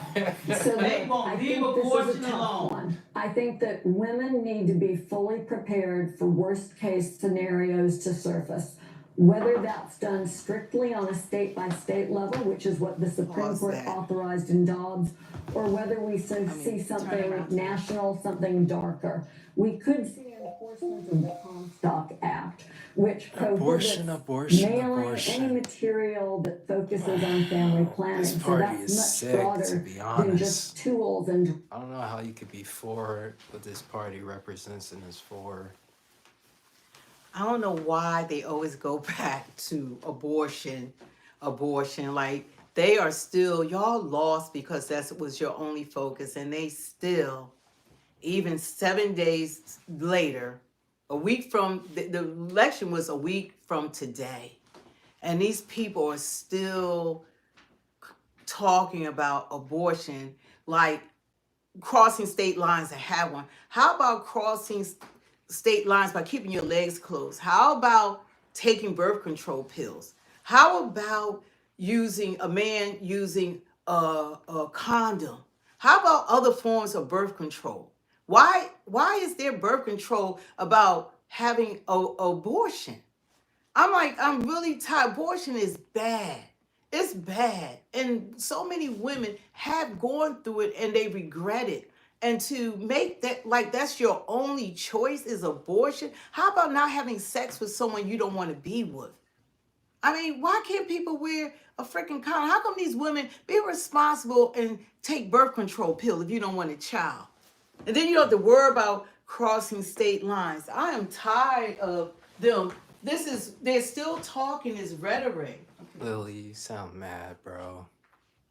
So They I won't leave think this is abortion a tough alone. one. I think that women need to be fully prepared for worst case scenarios to surface. Whether that's done strictly on a state by state level, which is what the Supreme Pause Court that. authorized in Dobbs, or whether we see turn something around. national, something darker. We could see enforcement of the Comstock Act, which prohibits mailing any material that focuses on family planning. This So party that's is much sick, to broader be than honest. just tools and I don't know how you could be for what this party represents and is for. I don't know why they always go back to abortion. Like they are still, y'all lost because that was your only focus, and they still, even 7 days later, a week from the election was a week from today, and these people are still talking about abortion, like crossing state lines to have one. How about crossing state lines by keeping your legs closed? How about taking birth control pills? How about a man using a condom? How about other forms of birth control? Why is there birth control about having abortion? I'm really tired. Abortion is bad. It's bad. And so many women have gone through it and they regret it. And to make that like that's your only choice is abortion. How about not having sex with someone you don't want to be with? I mean, why can't people wear a freaking condom? How come these women be responsible and take birth control pill if you don't want a child? And then you don't have to worry about crossing state lines. I am tired of them. They're still talking this rhetoric. Lily, you sound mad, bro.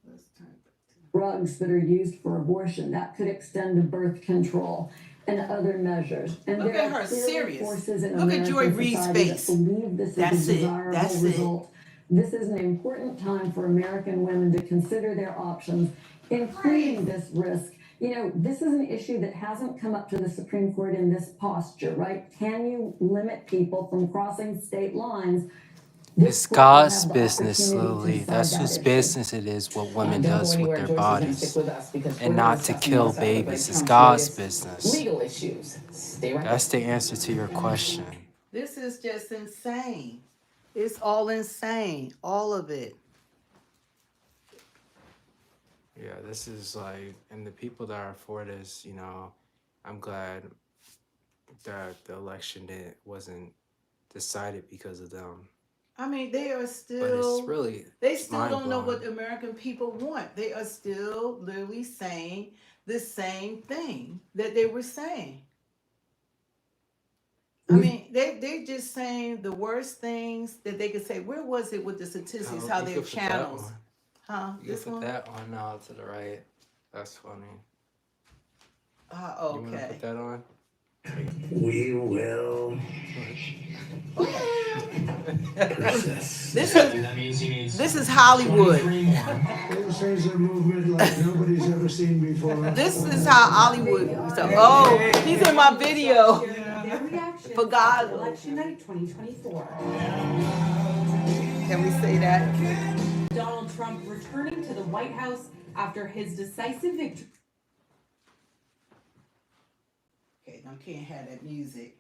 Let's turn it back to- drugs that are used for abortion. That could extend to birth control and other measures. And Look there at are her, clearly serious. forces in Look at Joy American Reid's society face. that believe this That's is a it. desirable That's it. result. This is an important time for American women to consider their options, including this risk. You know, this is an issue that hasn't come up to the Supreme Court in this posture, right? Can you limit people from crossing state lines? It's God's business, Lily. That's whose business it is what women Don't does go with anywhere. their Joyce is gonna bodies. stick with us because And we're not to discussing kill what's up with babies. It's Trump's God's latest business. legal issues. Stay right That's there. the answer to your question. This is just insane. It's all insane. All of it. Yeah, this is like, and the people that are for this, you know, I'm glad that the election wasn't decided because of them. I mean, they are But still. it's really, They still don't know mind-blowing. what the American people want. They are still literally saying the same thing that they were saying. I mean, they're just saying the worst things that they could say. Where was it with the statistics, how you their could put that channels? one. Huh? You This can put one? that on now to the right. That's funny. Ah, You want to okay. put that on? We will persist. This is Hollywood. This a movement like nobody's ever seen before. This is how Hollywood. So, oh, he's in my video. Their reaction For God. to election night 2024. Can we say that? Donald Trump returning to the White House after his decisive victory. Okay, I can't have that music.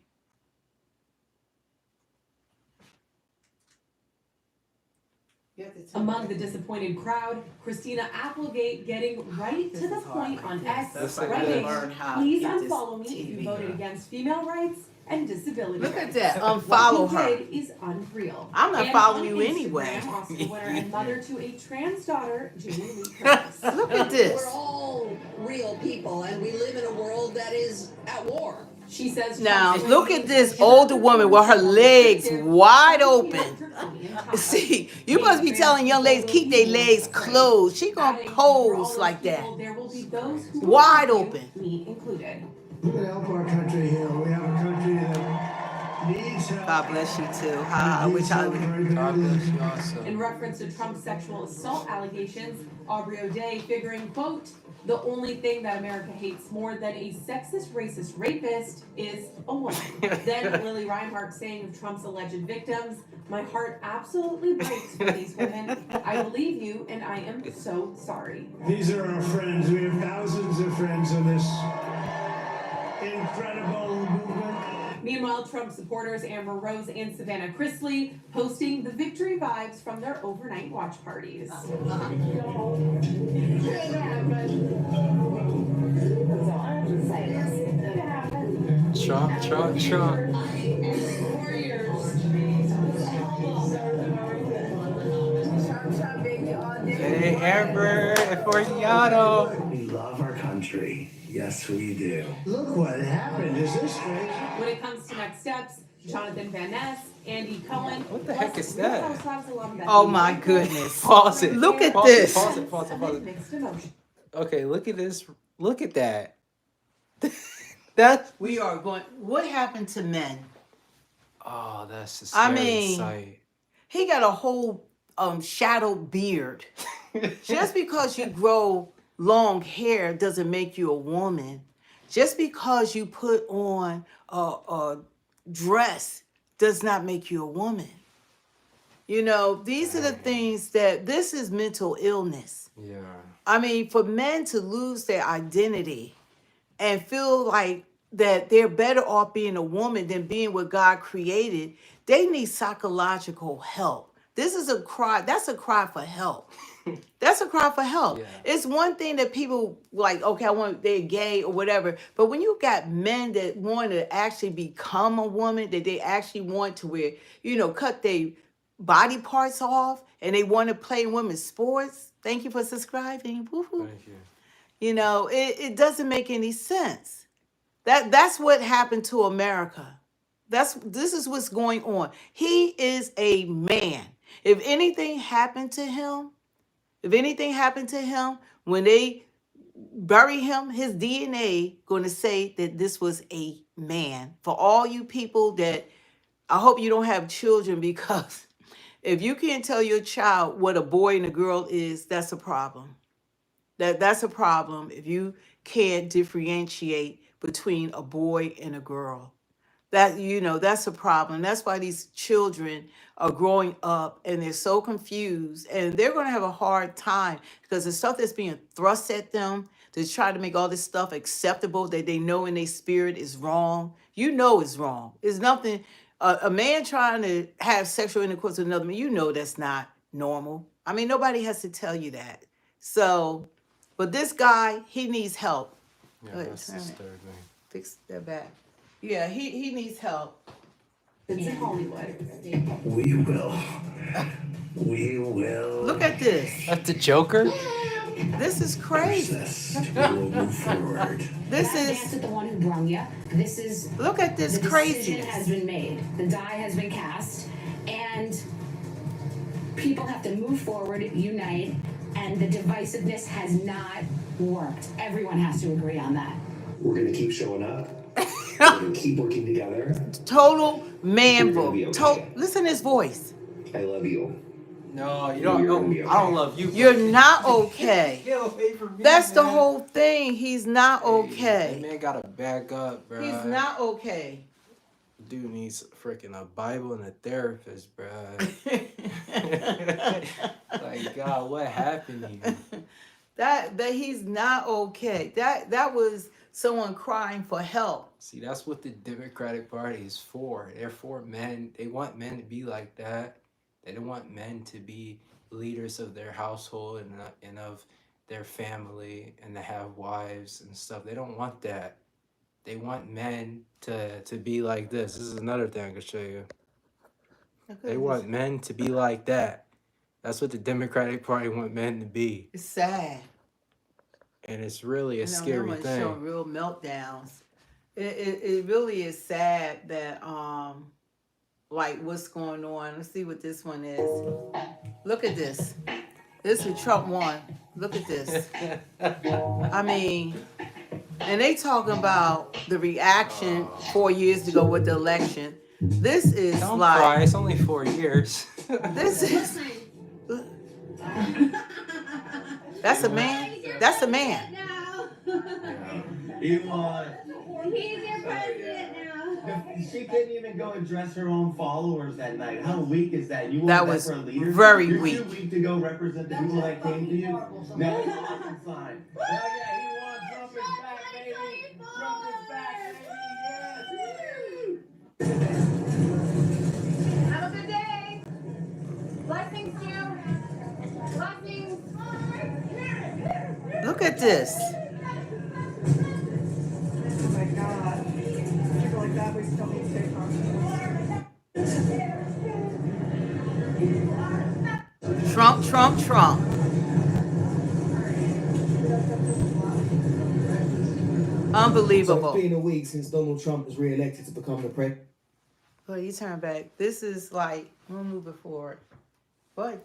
You have to turn Among it the back. disappointed crowd, Christina Applegate getting right This to the is hard point like on this. X, That's like writing, learn how to please get this unfollow me if TV. you voted against female rights and disability Look at rights. that. What Unfollow he her. did is unreal. I'm not And following on you Instagram, anyway. Oscar winner and mother to a trans daughter, Jamie Lee Curtis. Look at this. We're all real people, and we live in a world that is at war. She says Now, Trump's look reign at this is older woman with her legs restrictive, wide and open. draconian times. See, you must be telling young ladies keep their legs closed. She gonna Adding, for all pose those like that. people, there will be those who Wide will open. me included. We're gonna help our country heal. We have a country that needs tell. God bless you too. I And wish he's I not would. very God good. bless you also. In reference to Trump's sexual assault allegations, Aubrey O'Day figuring, quote, the only thing that America hates more than a sexist, racist rapist is a woman. Then Lily Reinhart saying of Trump's alleged victims, my heart absolutely breaks for these women. I believe you, and I am so sorry. These are our friends. We have thousands of friends in this incredible movement. Meanwhile, Trump supporters Amber Rose and Savannah Chrisley posting the victory vibes from their overnight watch parties. Trump. Hey, Amber and Forgiato. We love our country. Yes, we do. Look what happened. Is this crazy? When it comes to next steps, Jonathan Van Ness, Andy Cohen. What the heck is that? Oh my goodness. Pause it. Look at Pause this. it. Pause it. Mixed emotions. Okay, look at this. Look at that. That. We are going. What happened to men? Oh, that's a scary sight. He got a whole shadow beard. Just because you grow long hair doesn't make you a woman. Just because you put on a dress does not make you a woman. You know, these are the things this is mental illness. Yeah. I mean, for men to lose their identity and feel like that they're better off being a woman than being what God created, they need psychological help. This is a cry. That's a cry for help. That's a cry for help. Yeah. It's one thing that people like, okay, they're gay or whatever. But when you got men that want to actually become a woman, that they actually want to wear, cut their body parts off and they want to play women's sports. Thank you for subscribing. Woo-hoo. Thank you. It doesn't make any sense. That's what happened to America. This is what's going on. He is a man. If anything happened to him, when they bury him, his DNA going to say that this was a man. For all you people that, I hope you don't have children, because if you can't tell your child what a boy and a girl is, that's a problem. That's a problem if you can't differentiate between a boy and a girl. That's a problem. That's why these children are growing up and they're so confused, and they're going to have a hard time because the stuff that's being thrust at them to try to make all this stuff acceptable that they know in their spirit is wrong. It's wrong. It's nothing. A man trying to have sexual intercourse with another man, that's not normal. I mean, nobody has to tell you that. So, but this guy, he needs help. Yeah, Go ahead, that's turn it. disturbing. Fix that back. Yeah, he needs help. It's in Hollywood. We will. We will. Look at this. That's the Joker? This is crazy. We will move forward. This That's is, the one who brung you. This is look at this the decision craziness. has been made. The die has been cast, and people have to move forward, unite, and the divisiveness has not worked. Everyone has to agree on that. We're going to keep showing up. We're going to keep working together. Total man We're gonna be okay. Listen to his voice. I love you. No, you You're don't. gonna be I don't okay. love you. You're not okay. Get away from me, That's the man. whole thing. He's not That okay. man gotta back up, bro. He's not okay. Dude needs freaking a Bible and a therapist, bro. Like, God, what happened to you? That he's not okay. That was someone crying for help. See, that's what the Democratic Party is for. They're for men. They want men to be like that. They don't want men to be leaders of their household and of their family and to have wives and stuff. They don't want that. They want men to be like this. This is another thing I can show you. They want men to be like that. That's what the Democratic Party want men to be. It's sad. And it's really a scary Showing thing. real meltdowns. It really is sad that like what's going on. Let's see what this one is. Look at this. This is Trump won. Look at this. I mean, and they talking about the reaction 4 years ago with the election. This is Don't like cry. It's only 4 years. this is that's a man. That's a man. You want? He's your president now. She couldn't even go address her own followers that night. How weak is that? You want That that was for a leader? very You're weak. too weak to go represent the people that came to you. Now it's awesome sign. Oh yeah, he won. Trump is back, baby. Trump is back, baby. Yes. Have a good day. Blessings to you. Blessings. Look at this. Oh my God. People like that, we still need to take off. Trump, Trump, Trump. So Unbelievable. it's been a week since Donald Trump was re-elected to become the president. Well, you turn back. This is like we're moving forward. What?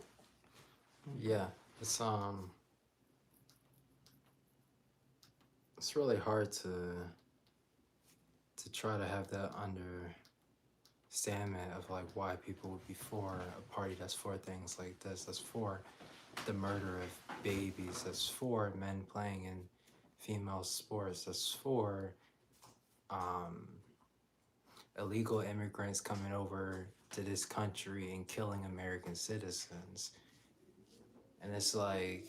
Yeah, it's really hard to try to have that understanding of like why people would be for a party that's for things like this, that's for the murder of babies, that's for men playing in female sports, that's for illegal immigrants coming over to this country and killing American citizens. And it's like,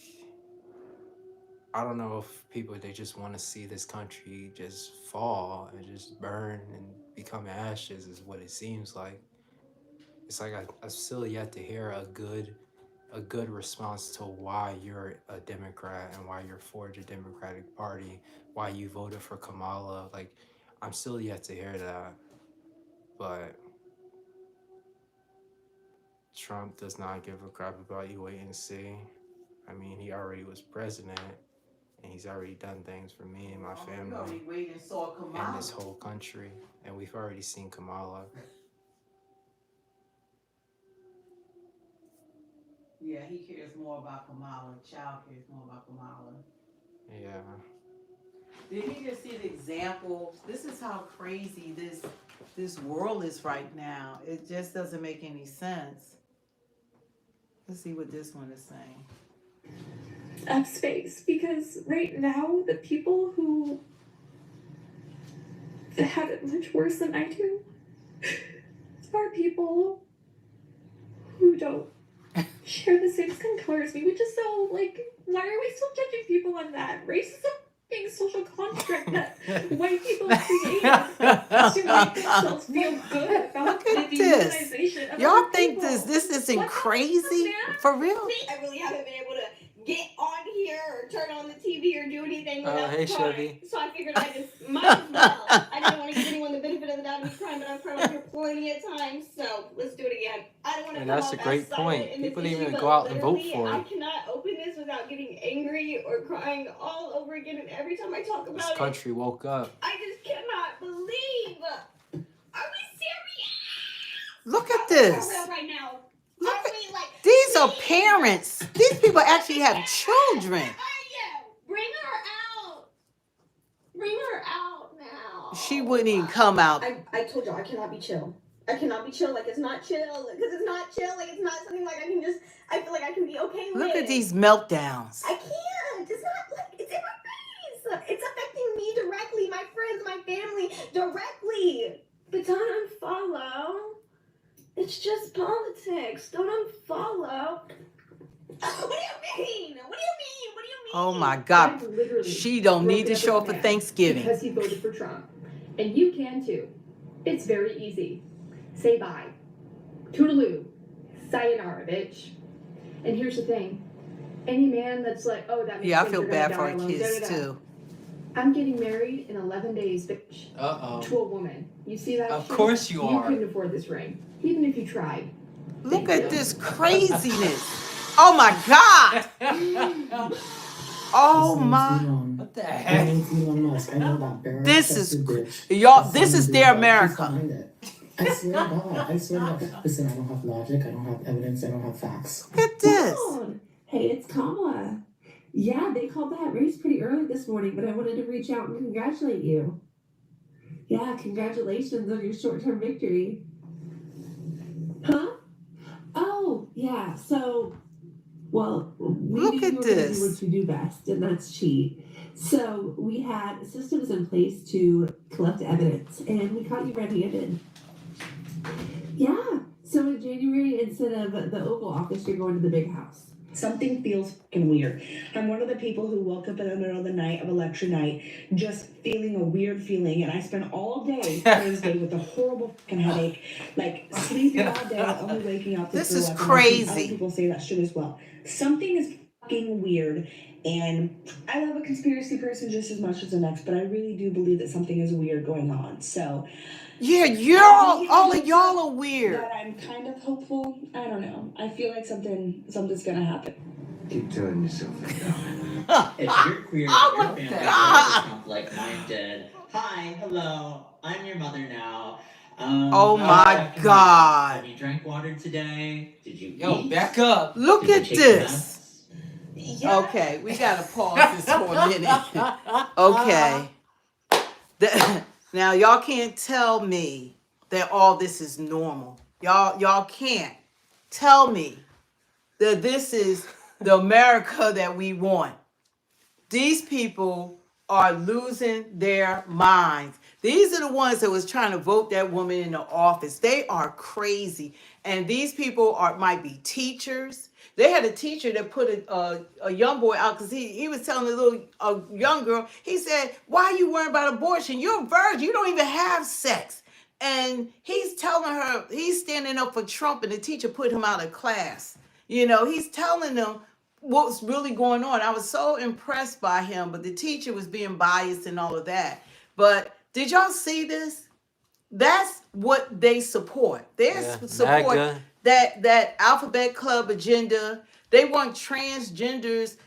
I don't know if people, they just want to see this country just fall and just burn and become ashes is what it seems like. It's like I've still yet to hear a good response to why you're a Democrat and why you're for the Democratic Party, why you voted for Kamala. Like, I'm still yet to hear that. But Trump does not give a crap about you. Wait and see. I mean, he already was president, and he's already done things for me and my family and this whole country. And we've already seen Kamala. Yeah, he cares more about Kamala. Child cares more about Kamala. Yeah. Did he just see the example? This is how crazy this world is right now. It just doesn't make any sense. Let's see what this one is saying. Up space, because right now the people who have it much worse than I do are people who don't share the same skin color as me, which is so, like, why are we still judging people on that? Racism being a social construct that white people created to make themselves feel good about Look at the this. dehumanization of Y'all other think people. this isn't What crazy? For real? I really haven't been able to get on here or turn on the TV or do anything without Hey, crying. Chevy. So I figured I just might as well. I didn't want to give anyone the benefit of the doubt of me crying, but I've cried on here plenty of times. So let's do it again. I don't want to And come that's off a great as silent point. in this People didn't issue, even but go out and vote literally, for I it. cannot open this without getting angry or crying all over again. And every time I talk This about it, country woke up. I just cannot believe. Are we serious? Look at Are we this. for real right now? Look Are at we like these are please? parents. These people actually have children. Bring her out. Bring her out now. She wouldn't even come out. I told y'all I cannot be chill. I cannot be chill. Like, it's not chill. Because it's not chill. Like, it's not something like I feel like I can be okay with. Look at these meltdowns. I can't. It's not like, it's in my face. It's affecting me directly, my friends, my family, directly. But don't unfollow. It's just politics. Don't unfollow. What do you mean? What do you mean? What do you mean? Oh my God. She don't need to show up for Thanksgiving. Because he voted for Trump. And you can too. It's very easy. Say bye. Toodaloo. Sayonara, bitch. And here's the thing. Any man that's like, oh, that makes Yeah, I sense, feel you're gonna bad die for our alone, kids da-da-da. too. I'm getting married in 11 days, bitch. Uh-oh. To a woman. You see that? Of shit? course you are. You couldn't afford this ring. Even if you tried. Look at this craziness. Oh my God. Oh my. What the heck? This is, y'all, this is their America. I swear to God. I swear to God. Listen, I don't have logic. I don't have evidence. I don't have facts. Look at this. Hey, it's Kamala. Yeah, they called that race pretty early this morning, but I wanted to reach out and congratulate you. Yeah, congratulations on your short-term victory. Yeah, so, well, we Look knew you at were going to do this. what you do best, and that's cheat. So we had systems in place to collect evidence, and we caught you red-handed. Yeah, so in January, instead of the Oval Office, you're going to the Big House. Something feels fucking weird. I'm one of the people who woke up in the middle of the night of election night just feeling a weird feeling, and I spent all day Thursday with a horrible fucking headache, like sleeping all day, only waking up to This throw is up. And I've seen other crazy. people say that's true as well. Something is fucking weird, and I love a conspiracy person just as much as the next, but I really do believe that something is weird going on. So Yeah, all of y'all are weird. that I'm kind of hopeful. I don't know. I feel like something's gonna happen. Keep telling yourself that. If you're queer, Oh your my family God. Trump like mine did. Hi, hello, I'm your mother now. Oh I was my checking in. God. Have you drank water today? Did you Yo, eat? back up. Look Did you at take this. meds? Okay, we gotta pause this for a minute. Okay. Now y'all can't tell me that all this is normal. Y'all can't tell me that this is the America that we want. These people are losing their minds. These are the ones that was trying to vote that woman into office. They are crazy. And these people might be teachers. They had a teacher that put a young boy out because he was telling a young girl, he said, why are you worried about abortion? You're a virgin. You don't even have sex. And he's telling her, he's standing up for Trump, and the teacher put him out of class. He's telling them what's really going on. I was so impressed by him, but the teacher was being biased and all of that. But did y'all see this? That's what they support. They support MAGA. that alphabet club agenda. They want transgenders,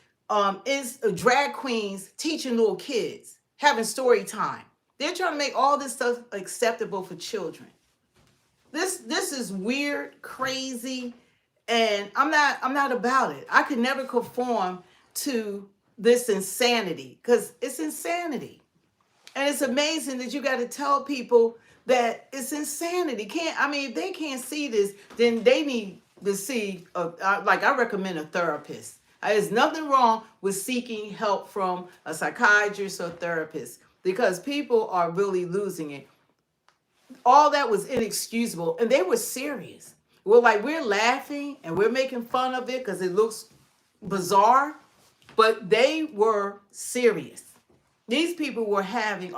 drag queens teaching little kids, having story time. They're trying to make all this stuff acceptable for children. This is weird, crazy, and I'm not about it. I could never conform to this insanity because it's insanity. And it's amazing that you got to tell people that it's insanity. If they can't see this, then they need to see, I recommend a therapist. There's nothing wrong with seeking help from a psychiatrist or therapist because people are really losing it. All that was inexcusable, and they were serious. We're laughing and we're making fun of it because it looks bizarre, but they were serious. These people are having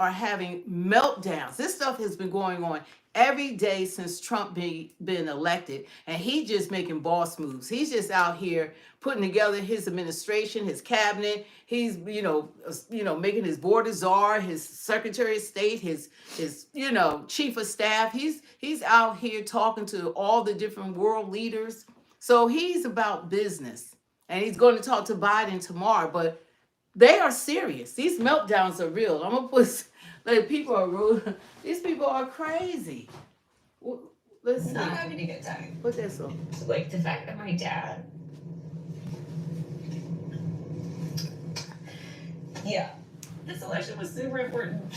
meltdowns. This stuff has been going on every day since Trump been elected, and he just making boss moves. He's just out here putting together his administration, his cabinet. He's making his board of czar, his secretary of state, his chief of staff. He's out here talking to all the different world leaders. So he's about business, and he's going to talk to Biden tomorrow. But they are serious. These meltdowns are real. I'm gonna put people are real. These people are crazy. Let's see. I'm having a good time. What's that song? Like the fact that my dad. Yeah, this election was super important.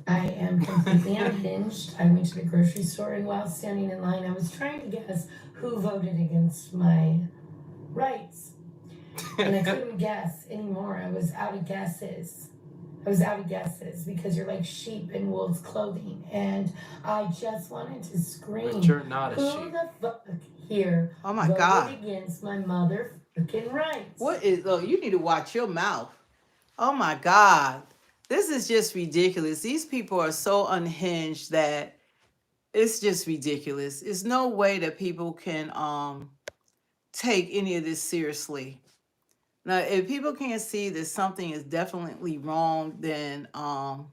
I am completely unhinged. I went to the grocery store, and while standing in line, I was trying to guess who voted against my rights. And I couldn't guess anymore. I was out of guesses. Because you're like sheep in wolf's clothing. And I just wanted to scream. But you're not a Who sheep. the fuck here Oh my voted God. against my motherfucking rights? You need to watch your mouth. Oh my God. This is just ridiculous. These people are so unhinged that it's just ridiculous. There's no way that people can take any of this seriously. Now, if people can't see that something is definitely wrong, then I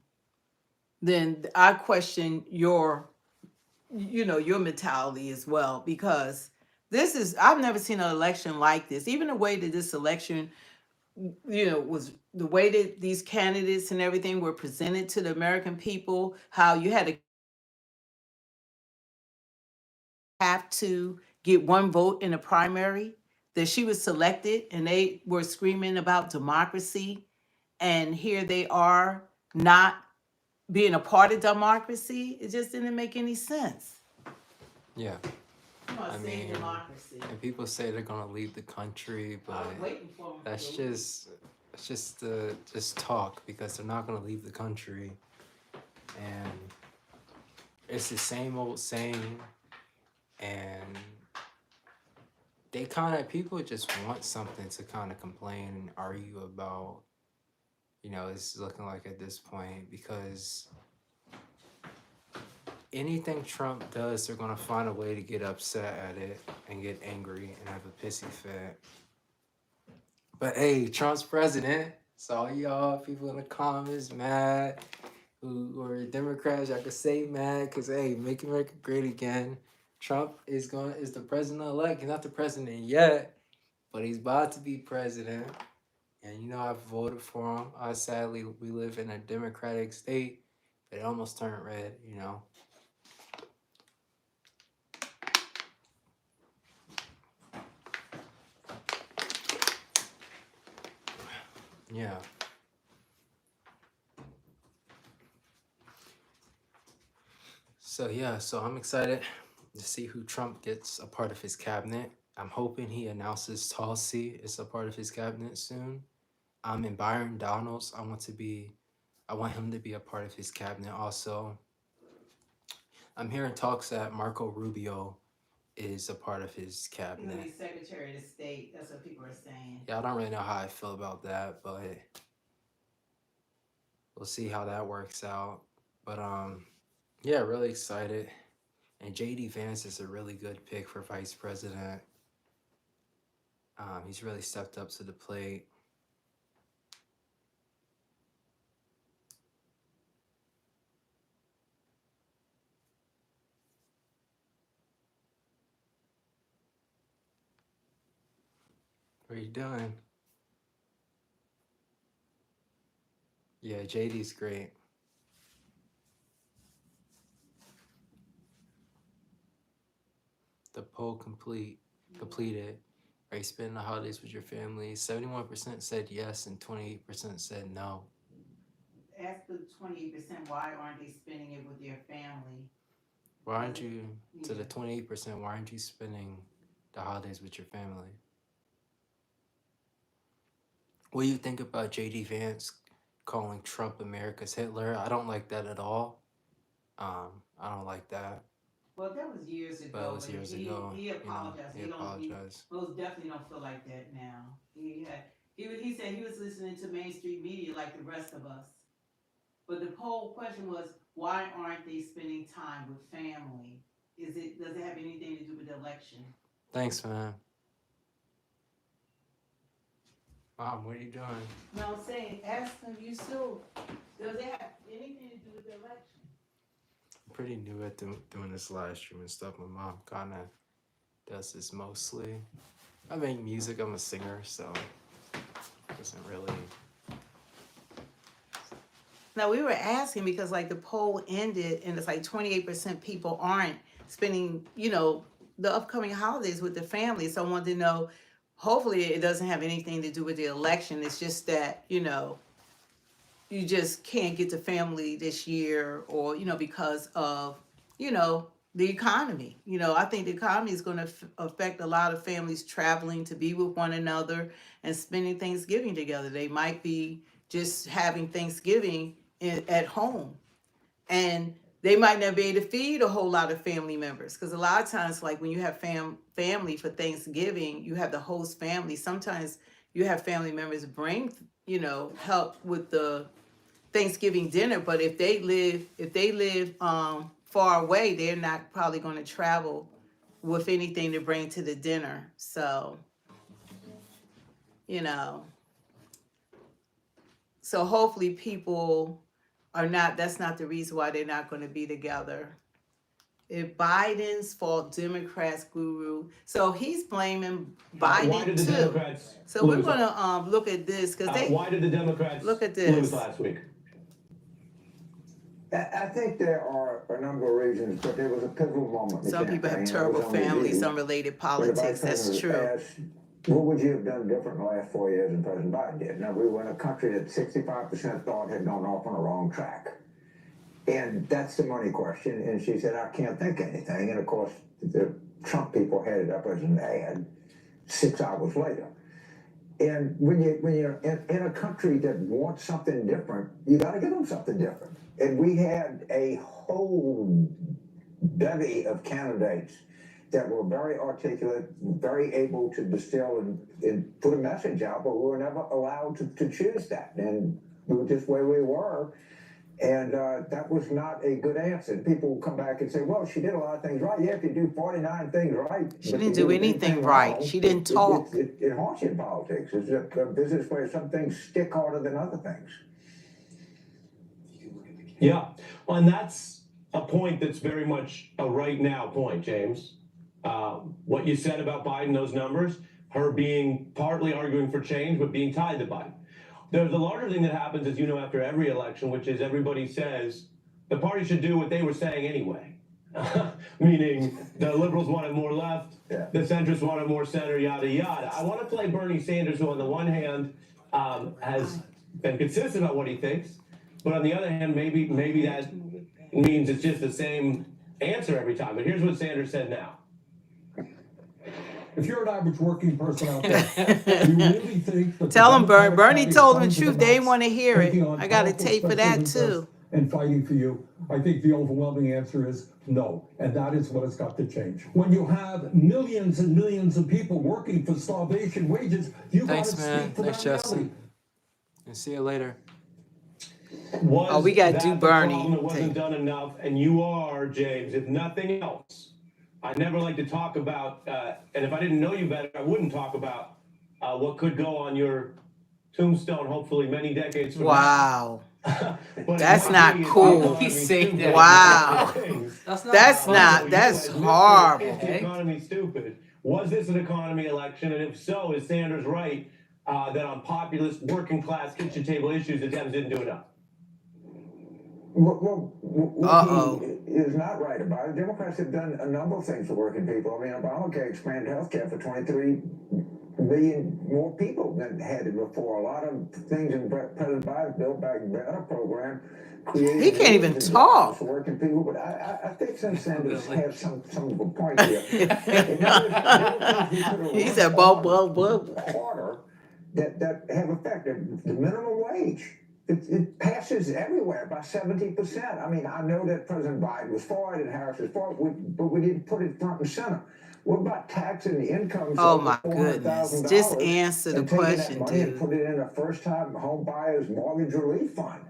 question your mentality as well, because I've never seen an election like this. Even the way that this election, was the way that these candidates and everything were presented to the American people, how you had to have to get one vote in a primary, that she was selected and they were screaming about democracy, and here they are not being a part of democracy. It just didn't make any sense. Yeah. I mean, and people say they're gonna leave the country, but that's just talk, because they're not gonna leave the country, and it's the same old saying, and they kind of, people just want something to kind of complain and argue about. You know, it's looking like at this point, because anything Trump does, they're gonna find a way to get upset at it and get angry and have a pissy fit. But hey, Trump's president. So all y'all people in the comments mad who are Democrats, y'all can say mad, because hey, make America great again. Trump is the president-elect. He's not the president yet, but he's about to be president. And you know, I voted for him. Sadly, we live in a Democratic state, but it almost turned red, you know. Yeah. So I'm excited to see who Trump gets a part of his cabinet. I'm hoping he announces Tulsi is a part of his cabinet soon. And Byron Donalds, I want him to be a part of his cabinet also. I'm hearing talks that Marco Rubio is a part of his cabinet. He's Secretary of State. That's what people are saying. Yeah, I don't really know how I feel about that, but we'll see how that works out. But yeah, really excited. And JD Vance is a really good pick for vice president. He's really stepped up to the plate. What are you doing? Yeah, JD's great. The poll completed. Are you spending the holidays with your family? 71% said yes and 28% said no. Ask the 28% why aren't they spending it with their family? Why aren't you, to the 28%, why aren't you spending the holidays with your family? What do you think about JD Vance calling Trump America's Hitler? I don't like that at all. I don't like that. Well, that was years ago. But it was years ago. He apologized. He apologized. He most definitely don't feel like that now. He said he was listening to mainstream media like the rest of us. But the poll question was, why aren't they spending time with family? Does it have anything to do with the election? Thanks, man. Mom, what are you doing? No, I'm saying, ask him, does it have anything to do with the election? I'm pretty new at doing this live stream and stuff. My mom kind of does this mostly. I make music, I'm a singer, so it doesn't really... Now, we were asking because, like, the poll ended and it's like 28% people aren't spending, the upcoming holidays with the family. So I wanted to know, hopefully it doesn't have anything to do with the election. It's just that, you just can't get to family this year or, because of, the economy. I think the economy is going to affect a lot of families traveling to be with one another and spending Thanksgiving together. They might be just having Thanksgiving at home, and they might not be able to feed a whole lot of family members, because a lot of times, like when you have family for Thanksgiving, you have the host family. Sometimes you have family members bring help with the Thanksgiving dinner, but if they live far away, they're not probably going to travel with anything to bring to the dinner. So so hopefully people are not, that's not the reason why they're not going to be together. If Biden's fault, Democrats guru. So he's blaming Biden Why did the too. Democrats So we're lose going to look at this because why did the Democrats look at this. lose last week? I think there are a number of reasons, but there was a pivotal moment. Some people have terrible families, unrelated politics. That's true. Asked, what would you have done different in the last 4 years than President Biden did? Now, we were in a country that 65% thought had gone off on the wrong track. And that's the money question. And she said, I can't think of anything. And of course, the Trump people had it up as an ad 6 hours later. And when you're in a country that wants something different, you got to give them something different. And we had a whole bevy of candidates that were very articulate, very able to distill and put a message out, but we were never allowed to choose that. And we were just where we were. And that was not a good answer. People will come back and say, well, she did a lot of things right. Yeah, if you do 49 things right. She but didn't you do anything right. wrong, She didn't talk. it haunts you in politics. It's a business where some things stick harder than other things. Yeah. Well, and that's a point that's very much a right now point, James. What you said about Biden, those numbers, her being partly arguing for change, but being tied to Biden. There's a larger thing that happens, as you know, after every election, which is everybody says the party should do what they were saying anyway. Meaning the liberals wanted more left, the centrists wanted more center, yada, yada. I want to play Bernie Sanders, who on the one hand has been consistent about what he thinks, but on the other hand, maybe that means it's just the same answer every time. But here's what Sanders said now. If you're an average working person out there, you really think that Tell him, Democratic Bernie Party told him is the trying truth. to They didn't want to hear it. taking on I got a powerful tape for that special too. interests and fighting for you? I think the overwhelming answer is no, and that is what has got to change. When you have millions and millions of people working for starvation wages, you got to Thanks, man. speak to Thanks, that reality. Justin. And see you later. Oh, we got to do Was that the Bernie. problem that wasn't done enough? And you are, James, if nothing else. I never like to talk about, and if I didn't know you better, I wouldn't talk about what could go on your tombstone, hopefully many decades from Wow. now. But That's it not might be cool. He's saying that. Wow. That's not That's Is horrible. the economy stupid? Was this an economy election? And if so, is Sanders right that on populist, working class, kitchen table issues, the Dems didn't do enough? What he is not right about it. Democrats have done a number of things for working people. I mean, Obamacare expanded health care for 23 million more people than had it before. A lot of things in President Biden's Build Back Better program created. He can't even talk. For working people, but I think Sanders has some of a point here. He said, blah, blah, blah. Harder that have effect. The minimum wage. It passes everywhere by 70%. I mean, I know that President Biden was for it and Harris was for it, but we didn't put it front and center. What about taxing the incomes? Oh my goodness. Just answer the question, money and dude. put it in a first-time home buyer's mortgage relief fund.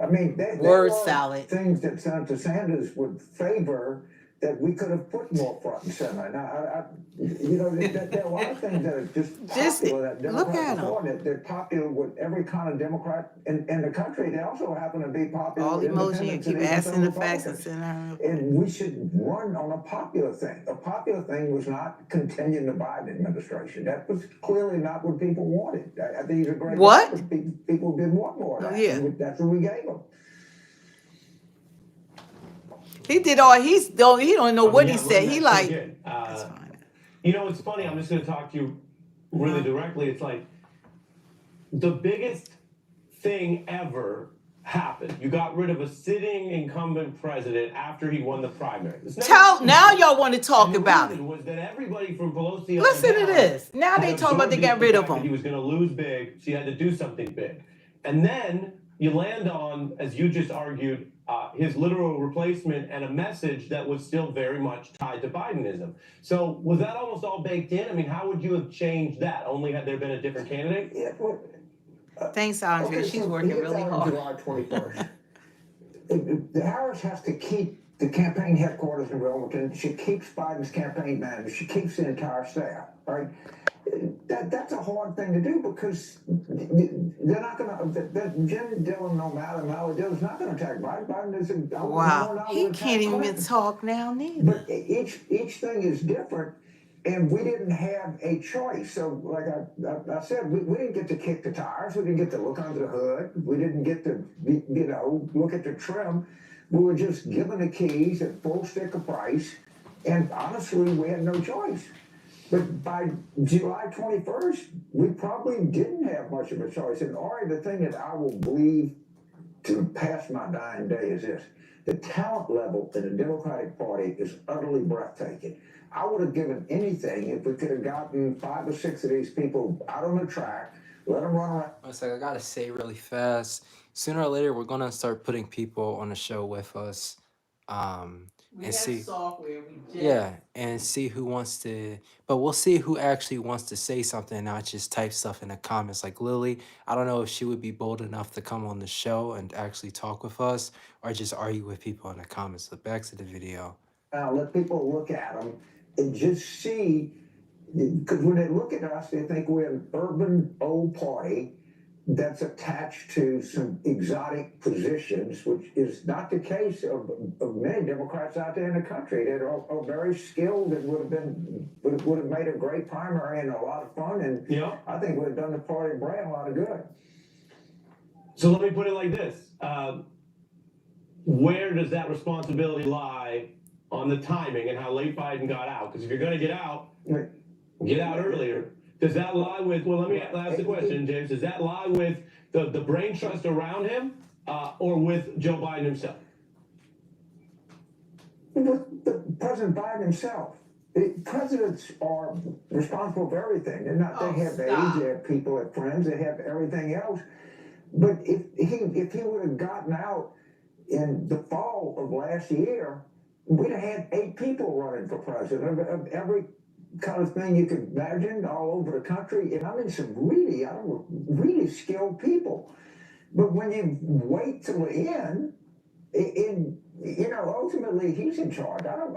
I mean, there Word were salad. things that Senator Sanders would favor that we could have put more front and center. Now, there are a lot of things that are just popular. That look at Democrats they're popular with every kind of Democrat in the country. They also happen to be popular All with emoji and independents keep and even asking some the facts and Republicans. sending her. And we should run on a popular thing. A popular thing was not continuing the Biden administration. That was clearly not what people wanted. I think he's a great What? guy, but people did want more of that. Yeah. And that's what we gave them. He did all he don't know what he said. He like You know, it's funny. I'm just going to talk to you really directly. It's like the biggest thing ever happened. You got rid of a sitting incumbent president after he won the primary. now y'all want to talk about it. Was that everybody from Pelosi on Listen to down this. Now they had talk about they absorbed got the rid of fact that him. He was going to lose big, so he had to do something big. And then you land on, as you just argued, his literal replacement and a message that was still very much tied to Bidenism. So was that almost all baked in? I mean, how would you have changed that? Only had there been a different candidate? Yeah, well, Thanks, Andrea. She's working really hard. July 21st. The Harris has to keep the campaign headquarters in Wilmington. She keeps Biden's campaign manager. She keeps the entire staff, right? That's a hard thing to do because they're not going to. Jim Dillon, no matter Mally Dillon's not going to attack Biden. Biden is Wow. He can't even talk now neither. But each thing is different, and we didn't have a choice. So, like I said, we didn't get to kick the tires. We didn't get to look under the hood. We didn't get to look at the trim. We were just given the keys at full sticker price, and honestly, we had no choice. But by July 21st, we probably didn't have much of a choice. And Ari, the thing that I will believe to pass my dying day is this. The talent level in the Democratic Party is utterly breathtaking. I would have given anything if we could have gotten 5 or 6 of these people out on the track, let them run around. One second, I gotta say really fast. Sooner or later, we're gonna start putting people on the show with us, We and have see. software. We just Yeah, and see who wants to. But we'll see who actually wants to say something, not just type stuff in the comments. Like Lily, I don't know if she would be bold enough to come on the show and actually talk with us, or just argue with people in the comments. So back to the video. Let people look at them and just see, because when they look at us, they think we're an urban old party that's attached to some exotic positions, which is not the case of many Democrats out there in the country that are very skilled and would have made a great primary and a lot of fun, and I think would have done the party brand a lot of good. So let me put it like this. Where does that responsibility lie on the timing and how late Biden got out? Because if you're going to get out earlier. Does that lie with, well, let me ask the question, James. Does that lie with the brain trust around him or with Joe Biden himself? With President Biden himself. Presidents are responsible for everything. They're not. They have aides, they have people, they have friends, they have everything else. But if he would have gotten out in the fall of last year, we'd have had 8 people running for president of every kind of thing you could imagine all over the country. And I mean some really skilled people. But when you wait till the end, ultimately he's in charge. I don't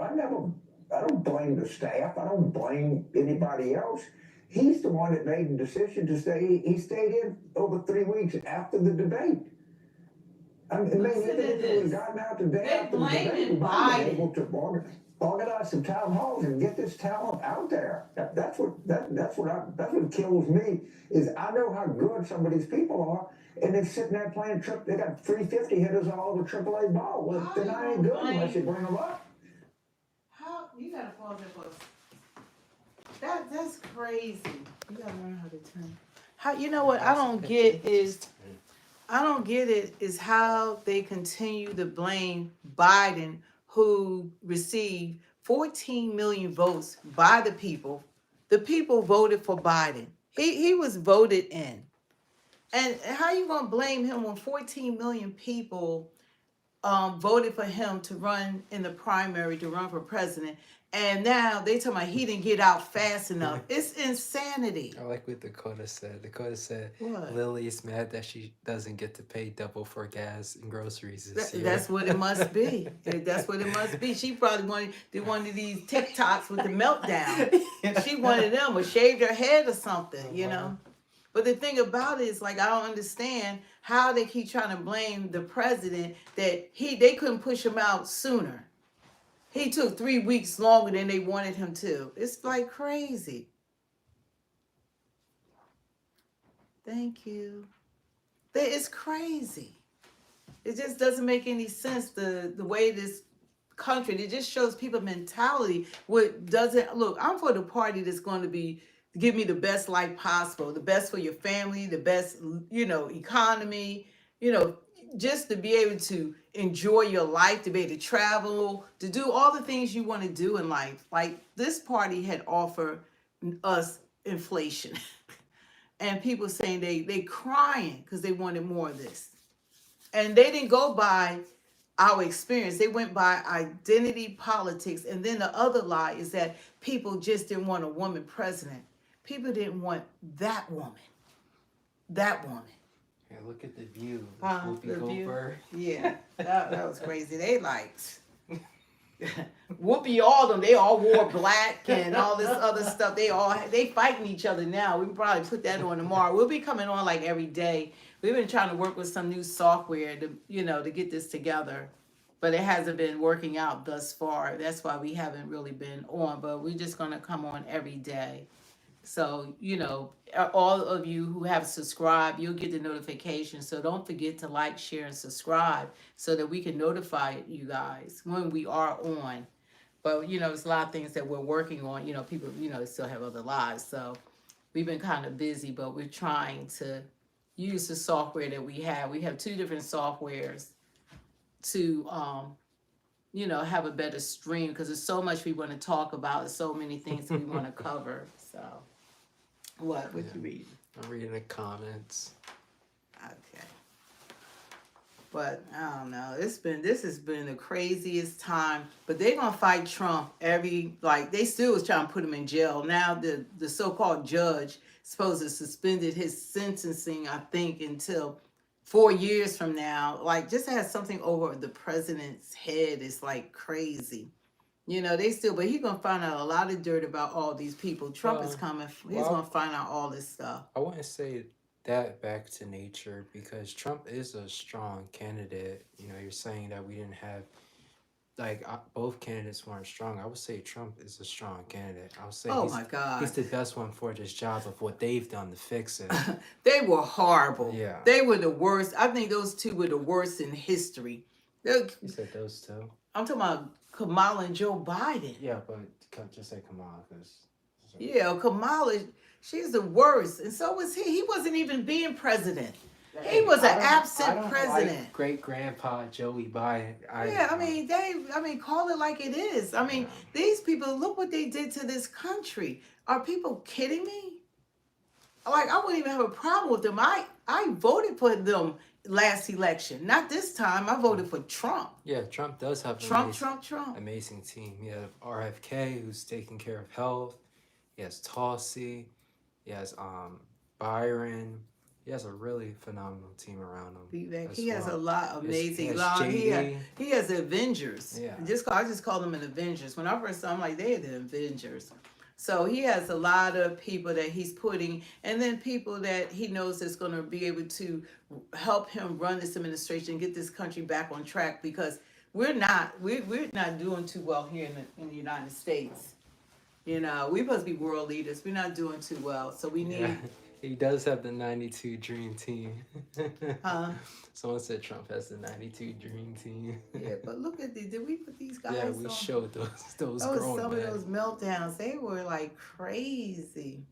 blame the staff. I don't blame anybody else. He's the one that made the decision to stay. He stayed in over 3 weeks after the debate. I mean, even if he would have gotten out the day after the debate, we might have been able to organize some town halls and get this talent out there. That's what kills me is I know how good some of these people are, and they're sitting there playing They got 350 hitters all over AAA ball. Well, then I ain't good unless you bring them up. How you gotta pause it for us. That's crazy. You gotta learn how to turn. How you know what I don't get is how they continue to blame Biden, who received 14 million votes by the people. The people voted for Biden. He was voted in. And how you gonna blame him when 14 million people voted for him to run in the primary to run for president? And now they talking about he didn't get out fast enough. It's insanity. I like what Dakota said. Dakota said What? Lily's mad that she doesn't get to pay double for gas and groceries this year. That's what it must be. That's what it must be. She probably wanted one of these TikToks with the meltdown. She wanted them or shaved her head or something, you know. But the thing about it is, like, I don't understand how they keep trying to blame the president that they couldn't push him out sooner. He took 3 weeks longer than they wanted him to. It's like crazy. Thank you. It's crazy. It just doesn't make any sense, the way this country, it just shows people mentality. What doesn't, look, I'm for the party that's going to give me the best life possible, the best for your family, the best, economy, just to be able to enjoy your life, to be able to travel, to do all the things you want to do in life. Like this party had offered us inflation and people saying they crying because they wanted more of this. And they didn't go by our experience. They went by identity politics. And then the other lie is that people just didn't want a woman president. People didn't want that woman. That woman. Yeah, look at the view. The View. Yeah, that was crazy. They liked Whoopi, all of them. They all wore black and all this other stuff. They fighting each other now. We can probably put that on tomorrow. We'll be coming on like every day. We've been trying to work with some new software to get this together, but it hasn't been working out thus far. That's why we haven't really been on. But we're just gonna come on every day. So, all of you who have subscribed, you'll get the notification. So don't forget to like, share, and subscribe so that we can notify you guys when we are on. But, there's a lot of things that we're working on. People, still have other lives. So we've been kind of busy, but we're trying to use the software that we have. We have 2 different softwares to have a better stream, because there's so much we want to talk about. There's so many things we want to cover. So, what you reading? I'm reading the comments. Okay. But I don't know. This has been the craziest time. But they're gonna fight Trump they still was trying to put him in jail. Now the so-called judge supposed to suspended his sentencing, I think, until 4 years from now. Like, just to have something over the president's head is like crazy. But he's gonna find out a lot of dirt about all these people. Trump is coming. He's gonna find out all this stuff. I wouldn't say that back to nature, because Trump is a strong candidate. You're saying that we didn't have, both candidates weren't strong. I would say Trump is a strong candidate. I would say my God, he's the best one for this job of what they've done to fix it. They were horrible. Yeah. They were the worst. I think those two were the worst in history. You said those two? I'm talking about Kamala and Joe Biden. Yeah, but just say Kamala, because... Yeah, Kamala, she's the worst. And so was he. He wasn't even being president. He was an absent president. Like great-grandpa Joey Biden. Call it like it is. These people, look what they did to this country. Are people kidding me? I wouldn't even have a problem with them. I voted for them last election. Not this time. I voted for Trump. Yeah, Trump does have Trump. Amazing team. He has RFK, who's taking care of health. He has Tulsi. He has Byron. He has a really phenomenal team around him. He has a lot of amazing. He has the Avengers. Yeah. I just call them an Avengers. When I first saw them, they are the Avengers. So he has a lot of people that he's putting, and then people that he knows is going to be able to help him run this administration, get this country back on track, because we're not doing too well here in the United States. We're supposed to be world leaders. We're not doing too well. So we need... Yeah, he does have the 92 Dream Team. Huh? Someone said Trump has the 92 Dream Team. Yeah, but look at did we put these guys on? Yeah, we showed those grown some men. of those meltdowns. They were like crazy.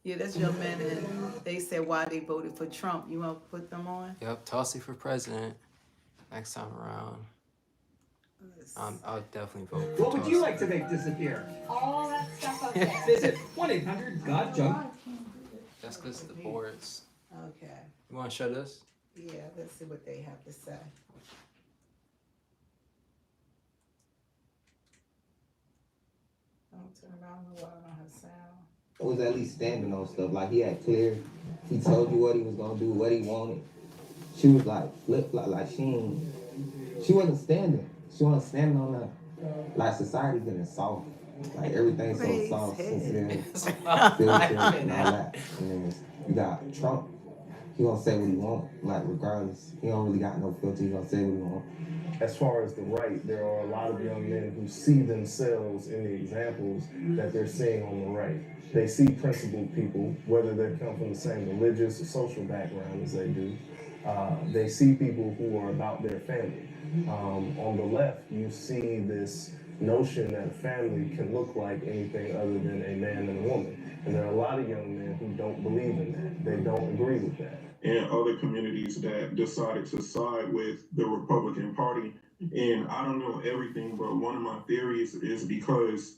Yeah, that's young men, and they said why they voted for Trump. You want to put them on? Yep, Tulsi for president next time around. I'll definitely vote for What would you like to make disappear? All that stuff up there. Visit 1-800-GOD-JUNK. That's because of the boards. Okay. You want to show this? Yeah, let's see what they have to say. Don't turn around the water on her sound. I was at least standing on stuff. Like, he had clear. He told you what he was going to do, what he wanted. She was like flip-flop, like she wasn't standing. She wasn't standing on that. Like, society getting soft. Like, everything's so soft, sensitive, filtered, and all that. And then you got Trump. He gonna say what he want, like, regardless. He don't really got no filter. He gonna say what he want. As far as the right, there are a lot of young men who see themselves in the examples that they're seeing on the right. They see principled people, whether they come from the same religious or social background as they do. They see people who are about their family. On the left, you see this notion that a family can look like anything other than a man and a woman. And there are a lot of young men who don't believe in that. They don't agree with that. And other communities that decided to side with the Republican Party. And I don't know everything, but one of my theories is because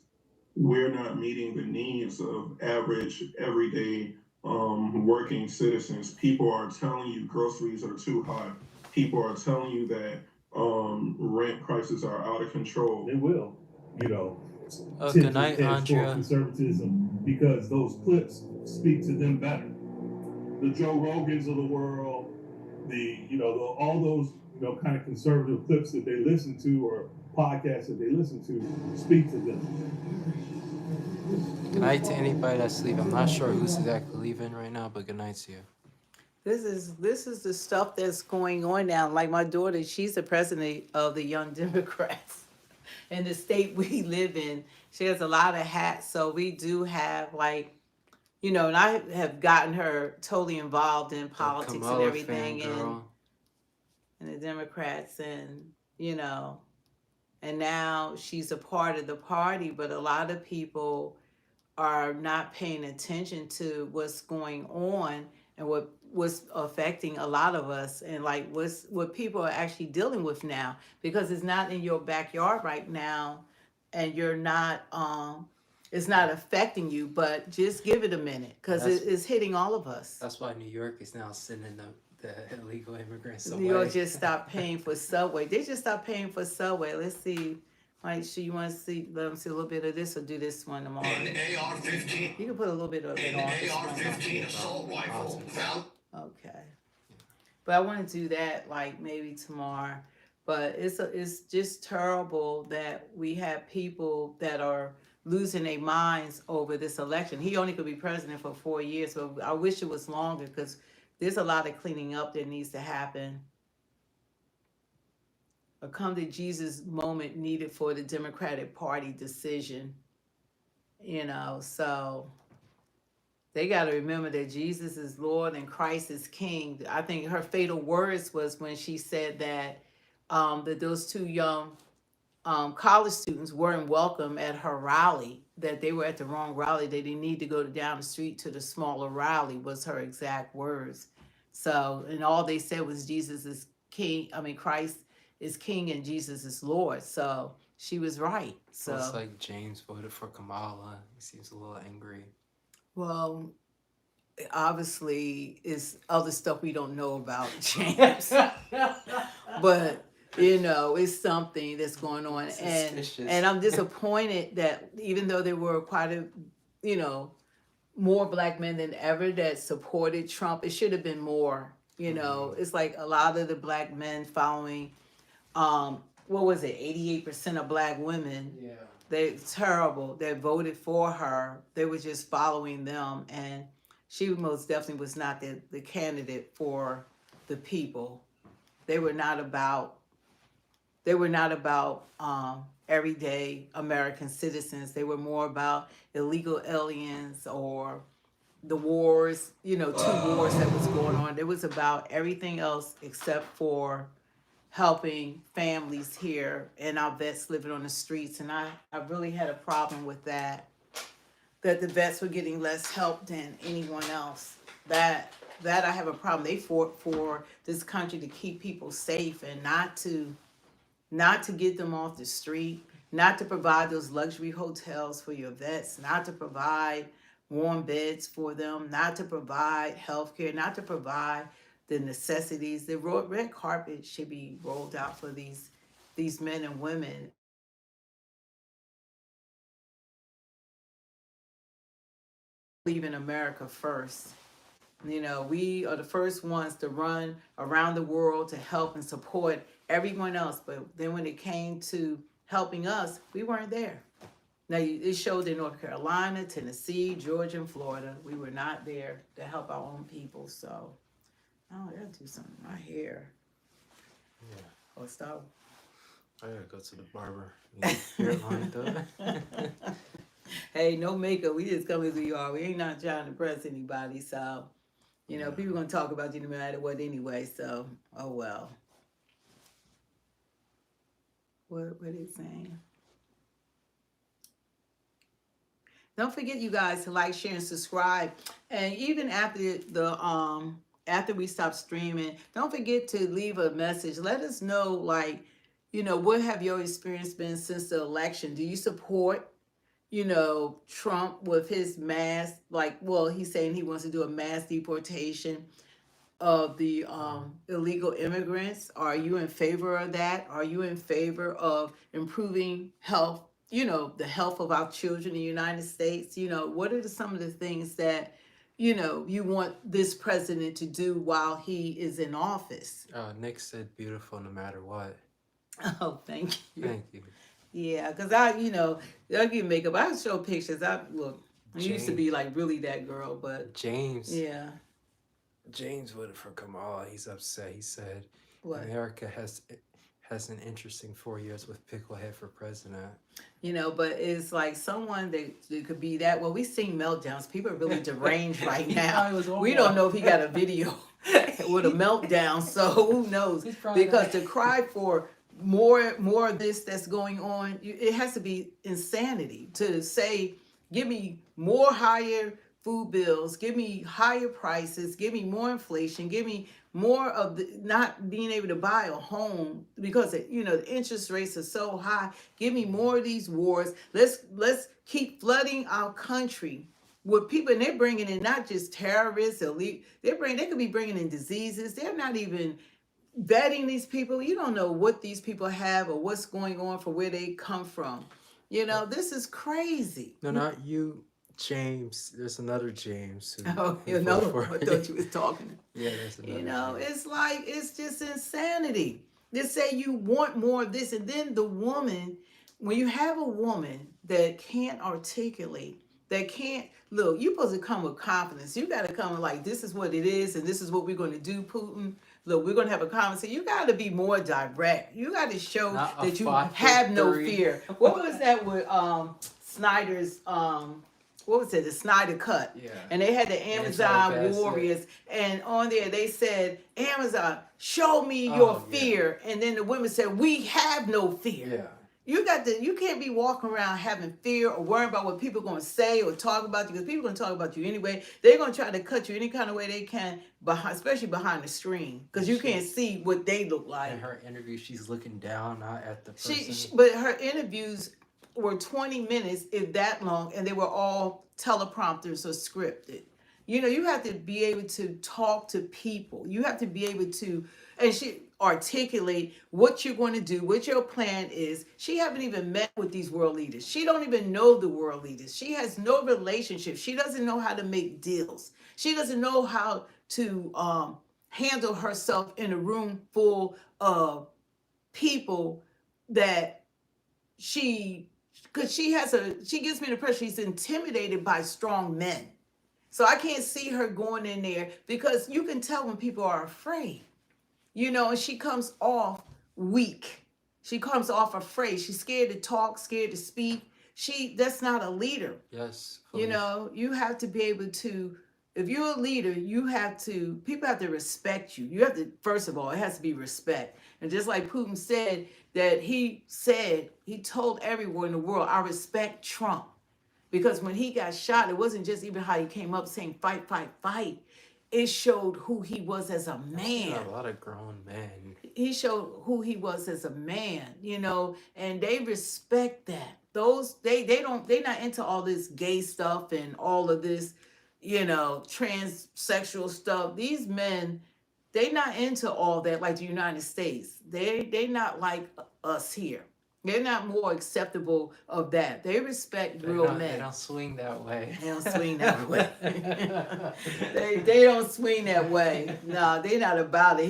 we're not meeting the needs of average, everyday working citizens. People are telling you groceries are too high. People are telling you that rent prices are out of control. They will, Good night, Andrea. Conservatism, because those clips speak to them better. The Joe Rogans of the world, all those kind of conservative clips that they listen to, or podcasts that they listen to, speak to them. Good night to anybody that's leaving. I'm not sure who's exactly leaving right now, but good night to you. This is the stuff that's going on now. Like my daughter, she's the president of the Young Democrats in the state we live in. She has a lot of hats, so we do have and I have gotten her totally involved in politics and everything, and the Democrats, and and now she's a part of the party, but a lot of people are not paying attention to what's going on. and what's affecting a lot of us, and like what people are actually dealing with now, because it's not in your backyard right now, and you're not it's not affecting you, but just give it a minute, because it's hitting all of us. That's why New York is now sending the illegal immigrants away. New York just stopped paying for Subway. They just stopped paying for Subway. Let's see. Like, so you want to see? Let them see a little bit of this, or do this one tomorrow. An AR-15. You can put a little bit of it on. An AR-15 assault rifle found. Okay. But I want to do that like maybe tomorrow. But it's just terrible that we have people that are losing their minds over this election. He only could be president for 4 years, but I wish it was longer, because there's a lot of cleaning up that needs to happen. A come to Jesus moment needed for the Democratic Party decision. So they got to remember that Jesus is Lord and Christ is King. I think her fatal words was when she said that that those two young college students weren't welcome at her rally, that they were at the wrong rally. They didn't need to go down the street to the smaller rally, was her exact words. So, and all they said was Jesus is King. Christ is King and Jesus is Lord. So she was right. So it's like James voted for Kamala. He seems a little angry. Well, obviously, it's other stuff we don't know about James. But, it's something that's going on. And I'm disappointed that even though there were quite a, more black men than ever that supported Trump, it should have been more. It's like a lot of the black men following, what was it, 88% of black women. Yeah. They're terrible. That voted for her. They were just following them, and she most definitely was not the candidate for the people. They were not about everyday American citizens. They were more about illegal aliens or the wars, 2 wars that was going on. It was about everything else except for helping families here and our vets living on the streets. And I really had a problem with that the vets were getting less help than anyone else. That I have a problem. They fought for this country to keep people safe and not to get them off the street, not to provide those luxury hotels for your vets, not to provide warm beds for them, not to provide health care, not to provide the necessities. The red carpet should be rolled out for these men and women. Believe in America first. We are the first ones to run around the world to help and support everyone else. But then when it came to helping us, we weren't there. Now, it showed in North Carolina, Tennessee, Georgia, and Florida. We were not there to help our own people. So, I gotta do something with my hair. Yeah. Or stop. I gotta go to the barber. Hair lined up. Hey, no makeup. We just come as we are. We ain't not trying to impress anybody. So, people gonna talk about you no matter what anyway. So, oh well. What are they saying? Don't forget, you guys, to like, share, and subscribe. And even after we stop streaming, don't forget to leave a message. Let us know, what have your experience been since the election? Do you support, Trump with his mass, he's saying he wants to do a mass deportation of the illegal immigrants? Are you in favor of that? Are you in favor of improving health, the health of our children in the United States? What are some of the things that, you want this president to do while he is in office? Nick said beautiful no matter what. Oh, thank you. Thank you. Yeah, because I get makeup. I show pictures. I used to be really that girl, but James. Yeah. James voted for Kamala. He's upset. He said What? America has an interesting 4 years with Picklehead for president. But it's like someone that could be that. Well, we've seen meltdowns. People are really deranged right now. We don't know if he got a video with a meltdown, so who knows? Because to cry for more of this that's going on, it has to be insanity to say, give me more higher food bills, give me higher prices, give me more inflation, give me more of the not being able to buy a home because the interest rates are so high. Give me more of these wars. Let's keep flooding our country with people, and they're bringing in not just terrorists, elite. They could be bringing in diseases. They're not even vetting these people. You don't know what these people have or what's going on for where they come from. This is crazy. No, not you, James. There's another James. Oh, who no, voted for I it. thought you was talking. Yeah, there's another James. It's like, it's just insanity. They say you want more of this, and then the woman, when you have a woman that can't articulate, that can't look, you're supposed to come with confidence. You got to come like, this is what it is, and this is what we're going to do, Putin. Look, we're going to have a conversation. You got to be more direct. You got to show that you have no fear. What was that with Snyder's what was it, the Snyder Cut? Yeah. And they had the Amazon Anti-passive. warriors, and on there they said, Amazon, show me your fear. And then the women said, we have no fear. Yeah. You can't be walking around having fear or worrying about what people are going to say or talk about you, because people are going to talk about you anyway. They're going to try to cut you any kind of way they can, especially behind the screen, because you can't see what they look like. In her interview, she's looking down, not at the person. But her interviews were 20 minutes, if that long, and they were all teleprompters or scripted. You have to be able to talk to people. You have to be able to, and she articulate what you're going to do, what your plan is. She haven't even met with these world leaders. She don't even know the world leaders. She has no relationship. She doesn't know how to make deals. She doesn't know how to handle herself in a room full of people that because she gives me the impression she's intimidated by strong men. So I can't see her going in there, because you can tell when people are afraid, and she comes off weak. She comes off afraid. She's scared to talk, scared to speak. That's not a leader. Yes. You have to be able to, if you're a leader, people have to respect you. You have to, first of all, it has to be respect. And just like Putin said, he told everyone in the world, I respect Trump. Because when he got shot, it wasn't just even how he came up saying fight, fight, fight. It showed who he was as a man. A lot of grown men. He showed who he was as a man, and they respect that. They're not into all this gay stuff and all of this, transsexual stuff. These men, they're not into all that like the United States. They're not like us here. They're not more acceptable of that. They respect real men. They don't swing that way. They don't swing that way. they don't swing that way. No, they're not about it.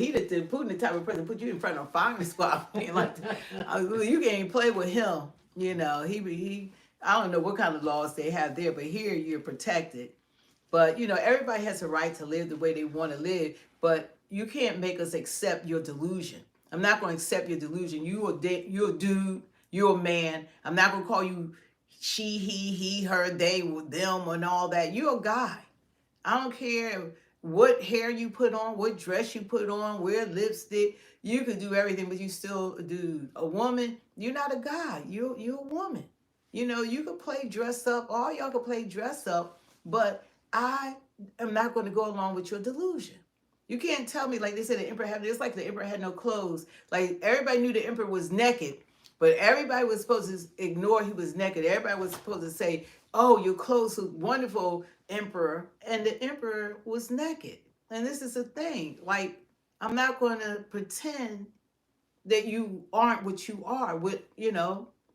Putin the type of person put you in front of a firing squad. Like, you can't even play with him. He I don't know what kind of laws they have there, but here you're protected. But everybody has a right to live the way they want to live, but you can't make us accept your delusion. I'm not going to accept your delusion. You're a dude. You're a man. I'm not going to call you she, he, her, they, them, and all that. You're a guy. I don't care what hair you put on, what dress you put on, wear lipstick. You could do everything, but you still a dude. A woman, you're not a guy. You're a woman. You can play dress up. All y'all can play dress up, but I am not going to go along with your delusion. You can't tell me, like they said, the emperor had, it's like the emperor had no clothes. Like, everybody knew the emperor was naked, but everybody was supposed to ignore he was naked. Everybody was supposed to say, oh, your clothes look wonderful, emperor. And the emperor was naked. And this is the thing. Like, I'm not going to pretend that you aren't what you are.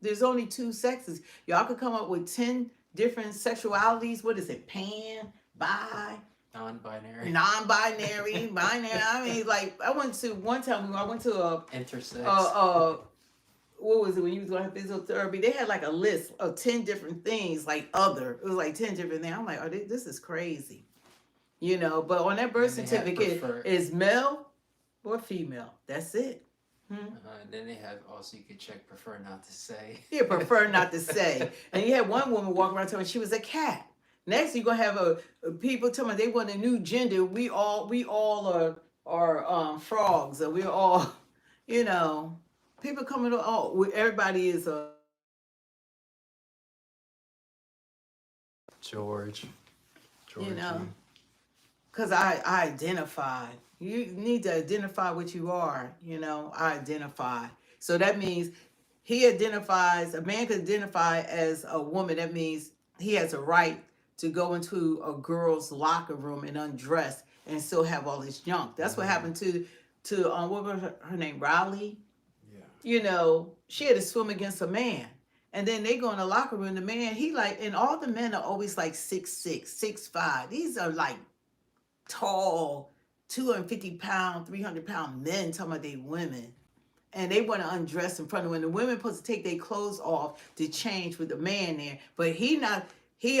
There's only two sexes. Y'all could come up with 10 different sexualities. What is it? Pan, bi, non-binary, binary. I mean, like, I went to a intersex. What was it when you was going to have physiotherapy? They had like a list of 10 different things, like it was like 10 different things. I'm like, this is crazy, But on that birth certificate, is male or female. That's it. And then they have also, you could check prefer not to say. Yeah, prefer not to say. And you had one woman walking around telling she was a cat. Next, you're gonna have people telling me they want a new gender. We all are frogs, or we're all, people coming to everybody is a George You know, Georgie. because I identify. You need to identify what you are. You know, I identify. So that means he identifies, a man can identify as a woman. That means he has a right to go into a girl's locker room and undress and still have all this junk. That's what happened to what was her name, Riley? Yeah. You know, she had to swim against a man. And then they go in the locker room, the man, he like, and all the men are always like 6'6", 6'5". These are like tall, 250-pound, 300-pound men talking about they women. And they want to undress in front of when the women supposed to take their clothes off to change with the man there. But he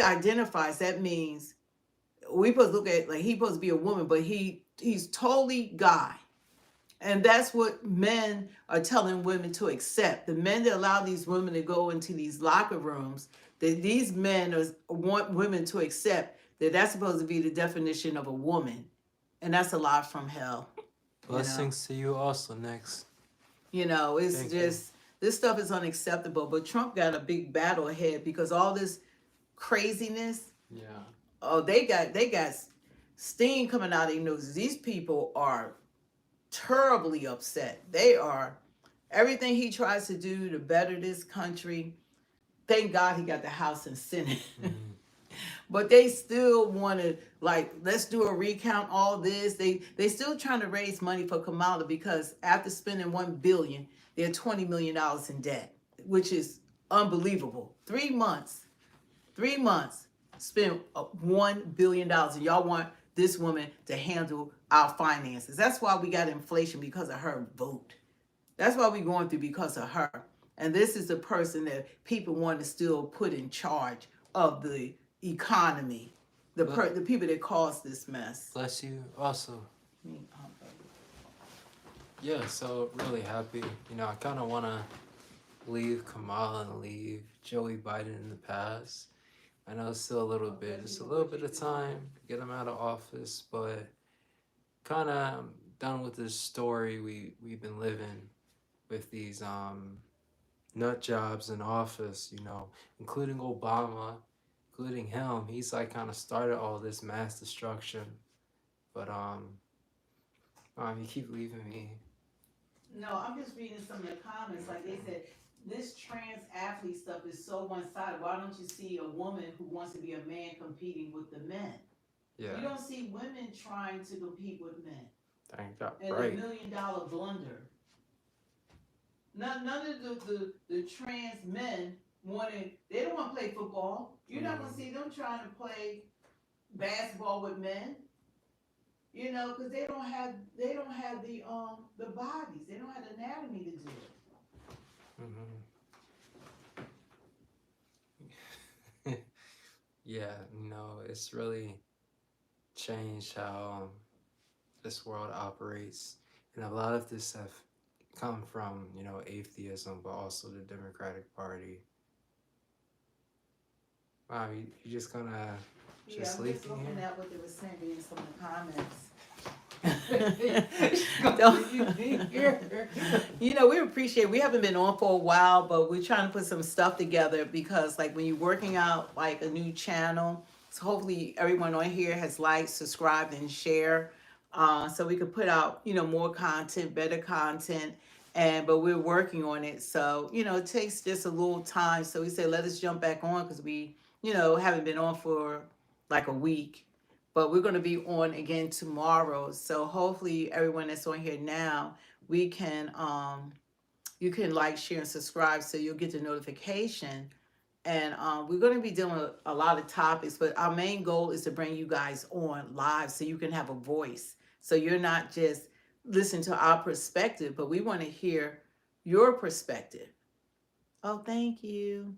identifies, that means we supposed to look at like he supposed to be a woman, but he's totally guy. And that's what men are telling women to accept. The men that allow these women to go into these locker rooms, that these men want women to accept that that's supposed to be the definition of a woman. And that's a lot from hell. Blessings to you also next. You know, it's Thank just, this stuff is unacceptable. But Trump got a big battle ahead because all this craziness, Yeah. oh, they got steam coming out of their noses. These people are terribly upset. They are, everything he tries to do to better this country, thank God he got the House and Senate. But they still want to, like, let's do a recount, all this. They still trying to raise money for Kamala because after spending $1 billion, they're $20 million in debt, which is unbelievable. 3 months, spent $1 billion, and y'all want this woman to handle our finances. That's why we got inflation, because of her vote. That's why we're going through, because of her. And this is the person that people want to still put in charge of the economy, the people that caused this mess. Bless you also. Yeah, so really happy. You know, I kind of want to leave Kamala and leave Joey Biden in the past. I know it's still a little bit, just a little bit of time to get him out of office, but kind of done with this story we've been living with these nut jobs in office, you know, including Obama, including him. He's like kind of started all this mass destruction, but you keep leaving me. No, I'm just reading some of the comments. Like they said, this trans athlete stuff is so one-sided. Why don't you see a woman who wants to be a man competing with the men? Yeah. You don't see women trying to compete with men. Thank God. And Right. $1 million blunder. None of the trans men they don't want to play football. You're not going to see them trying to play basketball with men. You know, because they don't have the bodies. They don't have the anatomy to do it. Yeah, you know, it's really changed how this world operates, and a lot of this have come from, you know, atheism, but also the Democratic Party. Wow, you just gonna just I'm leave just me looking here? at what they were saying in some of the comments. You know, we appreciate, we haven't been on for a while, but we're trying to put some stuff together because like when you're working out like a new channel, so hopefully everyone on here has liked, subscribed, and share, so we could put out, you know, more content, better content. But we're working on it, so you know it takes just a little time. So we said let us jump back on because we, you know, haven't been on for like a week, but we're going to be on again tomorrow. So hopefully everyone that's on here now, we can you can like, share, and subscribe so you'll get the notification. And we're going to be dealing with a lot of topics, but our main goal is to bring you guys on live so you can have a voice, so you're not just listen to our perspective, but we want to hear your perspective. Oh, thank you,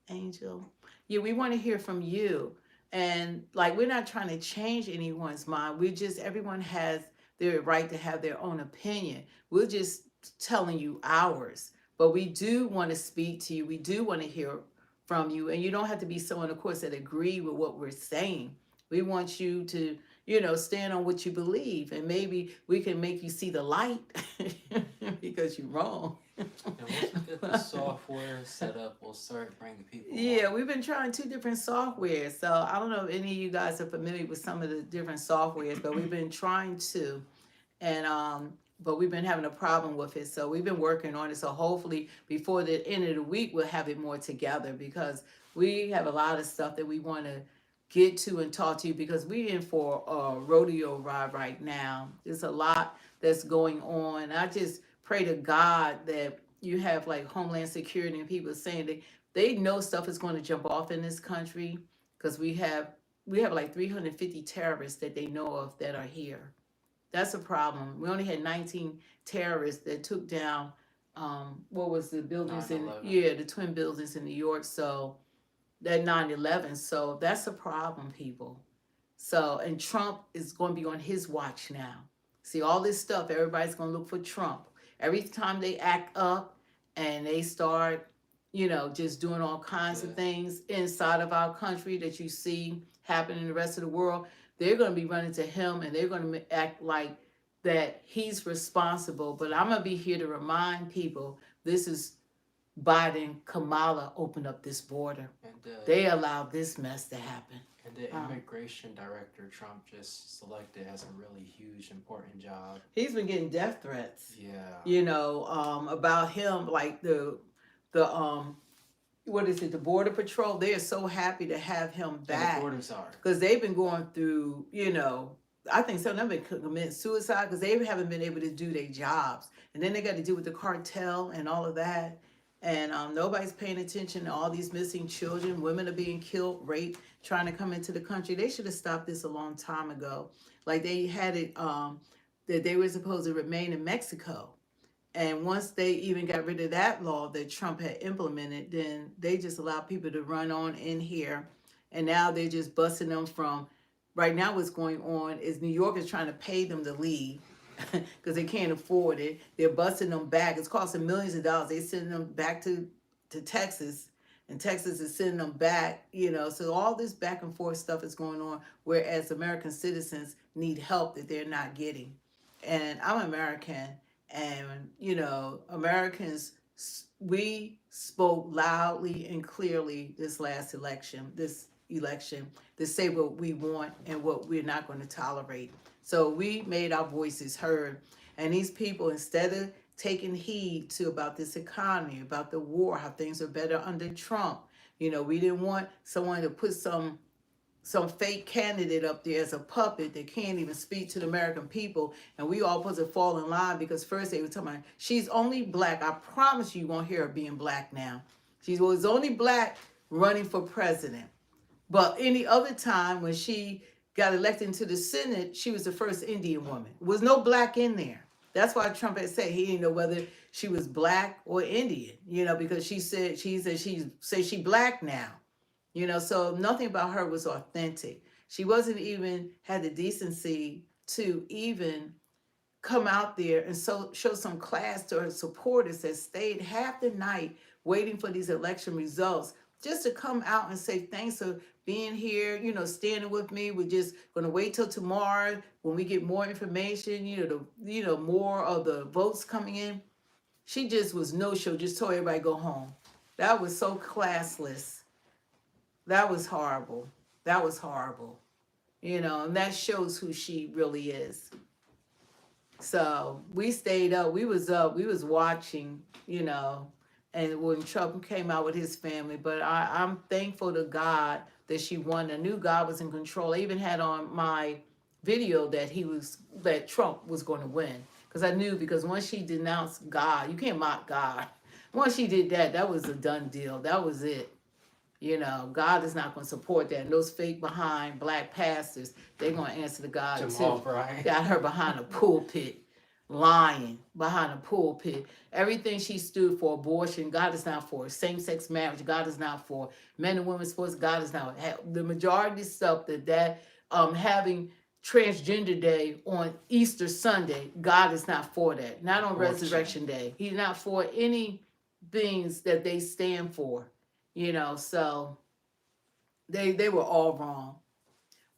Angel. Yeah, we want to hear from you. And like, we're not trying to change anyone's mind. We just, everyone has their right to have their own opinion. We're just telling you ours. But we do want to speak to you. We do want to hear from you. And you don't have to be someone, of course, that agree with what we're saying. We want you to stand on what you believe, and maybe we can make you see the light because you're wrong. And once we get the software set up, we'll start bringing people Yeah, on. we've been trying 2 different softwares. So I don't know if any of you guys are familiar with some of the different softwares, but we've been trying to, and but we've been having a problem with it. So we've been working on it. So hopefully before the end of the week, we'll have it more together, because we have a lot of stuff that we want to get to and talk to you, because we're in for a rodeo ride right now. There's a lot that's going on. I just pray to God that you have like Homeland Security and people saying that they know stuff is going to jump off in this country, because we have like 350 terrorists that they know of that are here. That's a problem. We only had 19 terrorists that took down what was the buildings in 9/11. the twin buildings in New York. So that 9/11. So that's a problem, people. So, and Trump is going to be on his watch now. See, all this stuff, everybody's going to look for Trump. Every time they act up and they start, just doing all kinds of things inside of our country that you see happening in the rest of the world, they're going to be running to him, and they're going to act like that he's responsible. But I'm going to be here to remind people, this is Biden, Kamala opened up this border. And They allowed this mess to happen. and the immigration director Trump just selected has a really huge, important job. He's been getting death threats. Yeah. About him, like the what is it, the Border Patrol. They are so happy to have him And back, the borders are. because they've been going through, I think some of them been committing suicide because they haven't been able to do their jobs, and then they got to deal with the cartel and all of that, and nobody's paying attention to all these missing children. Women are being killed, raped, trying to come into the country. They should have stopped this a long time ago. Like they had it that they were supposed to remain in Mexico. And once they even got rid of that law that Trump had implemented, then they just allowed people to run on in here. And now they're just busting them from, right now what's going on is New York is trying to pay them to leave because they can't afford it. They're busting them back. It's costing millions of dollars. They're sending them back to Texas, and Texas is sending them back, So all this back and forth stuff is going on, whereas American citizens need help that they're not getting. And I'm American. And, Americans, we spoke loudly and clearly this election, to say what we want and what we're not going to tolerate. So we made our voices heard. And these people, instead of taking heed to about this economy, about the war, how things are better under Trump, we didn't want someone to put some fake candidate up there as a puppet that can't even speak to the American people, and we all supposed to fall in line, because first they were talking about she's only black. I promise you won't hear her being black now. She was only black running for president. But any other time when she got elected into the Senate, she was the first Indian woman. There was no black in there. That's why Trump had said he didn't know whether she was black or Indian, because she said she black now. So nothing about her was authentic. She wasn't even had the decency to even come out there and show some class to her supporters that stayed half the night waiting for these election results, just to come out and say thanks for being here, standing with me. We're just going to wait till tomorrow when we get more information, more of the votes coming in. She just was no show, just told everybody go home. That was so classless. That was horrible. And that shows who she really is. So we stayed up. We was watching, and when Trump came out with his family. But I'm thankful to God that she won. I knew God was in control. I even had on my video that Trump was going to win. Because I knew, because once she denounced God, you can't mock God. Once she did that, that was a done deal. That was it. God is not going to support that. And those fake behind black pastors, they're going to answer to God Jamal too. Bryant. Got her behind a pulpit, lying behind a pulpit. Everything she stood for, abortion, God is not for. Same-sex marriage, God is not for. Men and women's sports, God is not. The majority of stuff that having transgender day on Easter Sunday, God is not for that. Not on Resurrection Day. He's not for any things that they stand for. So they were all wrong.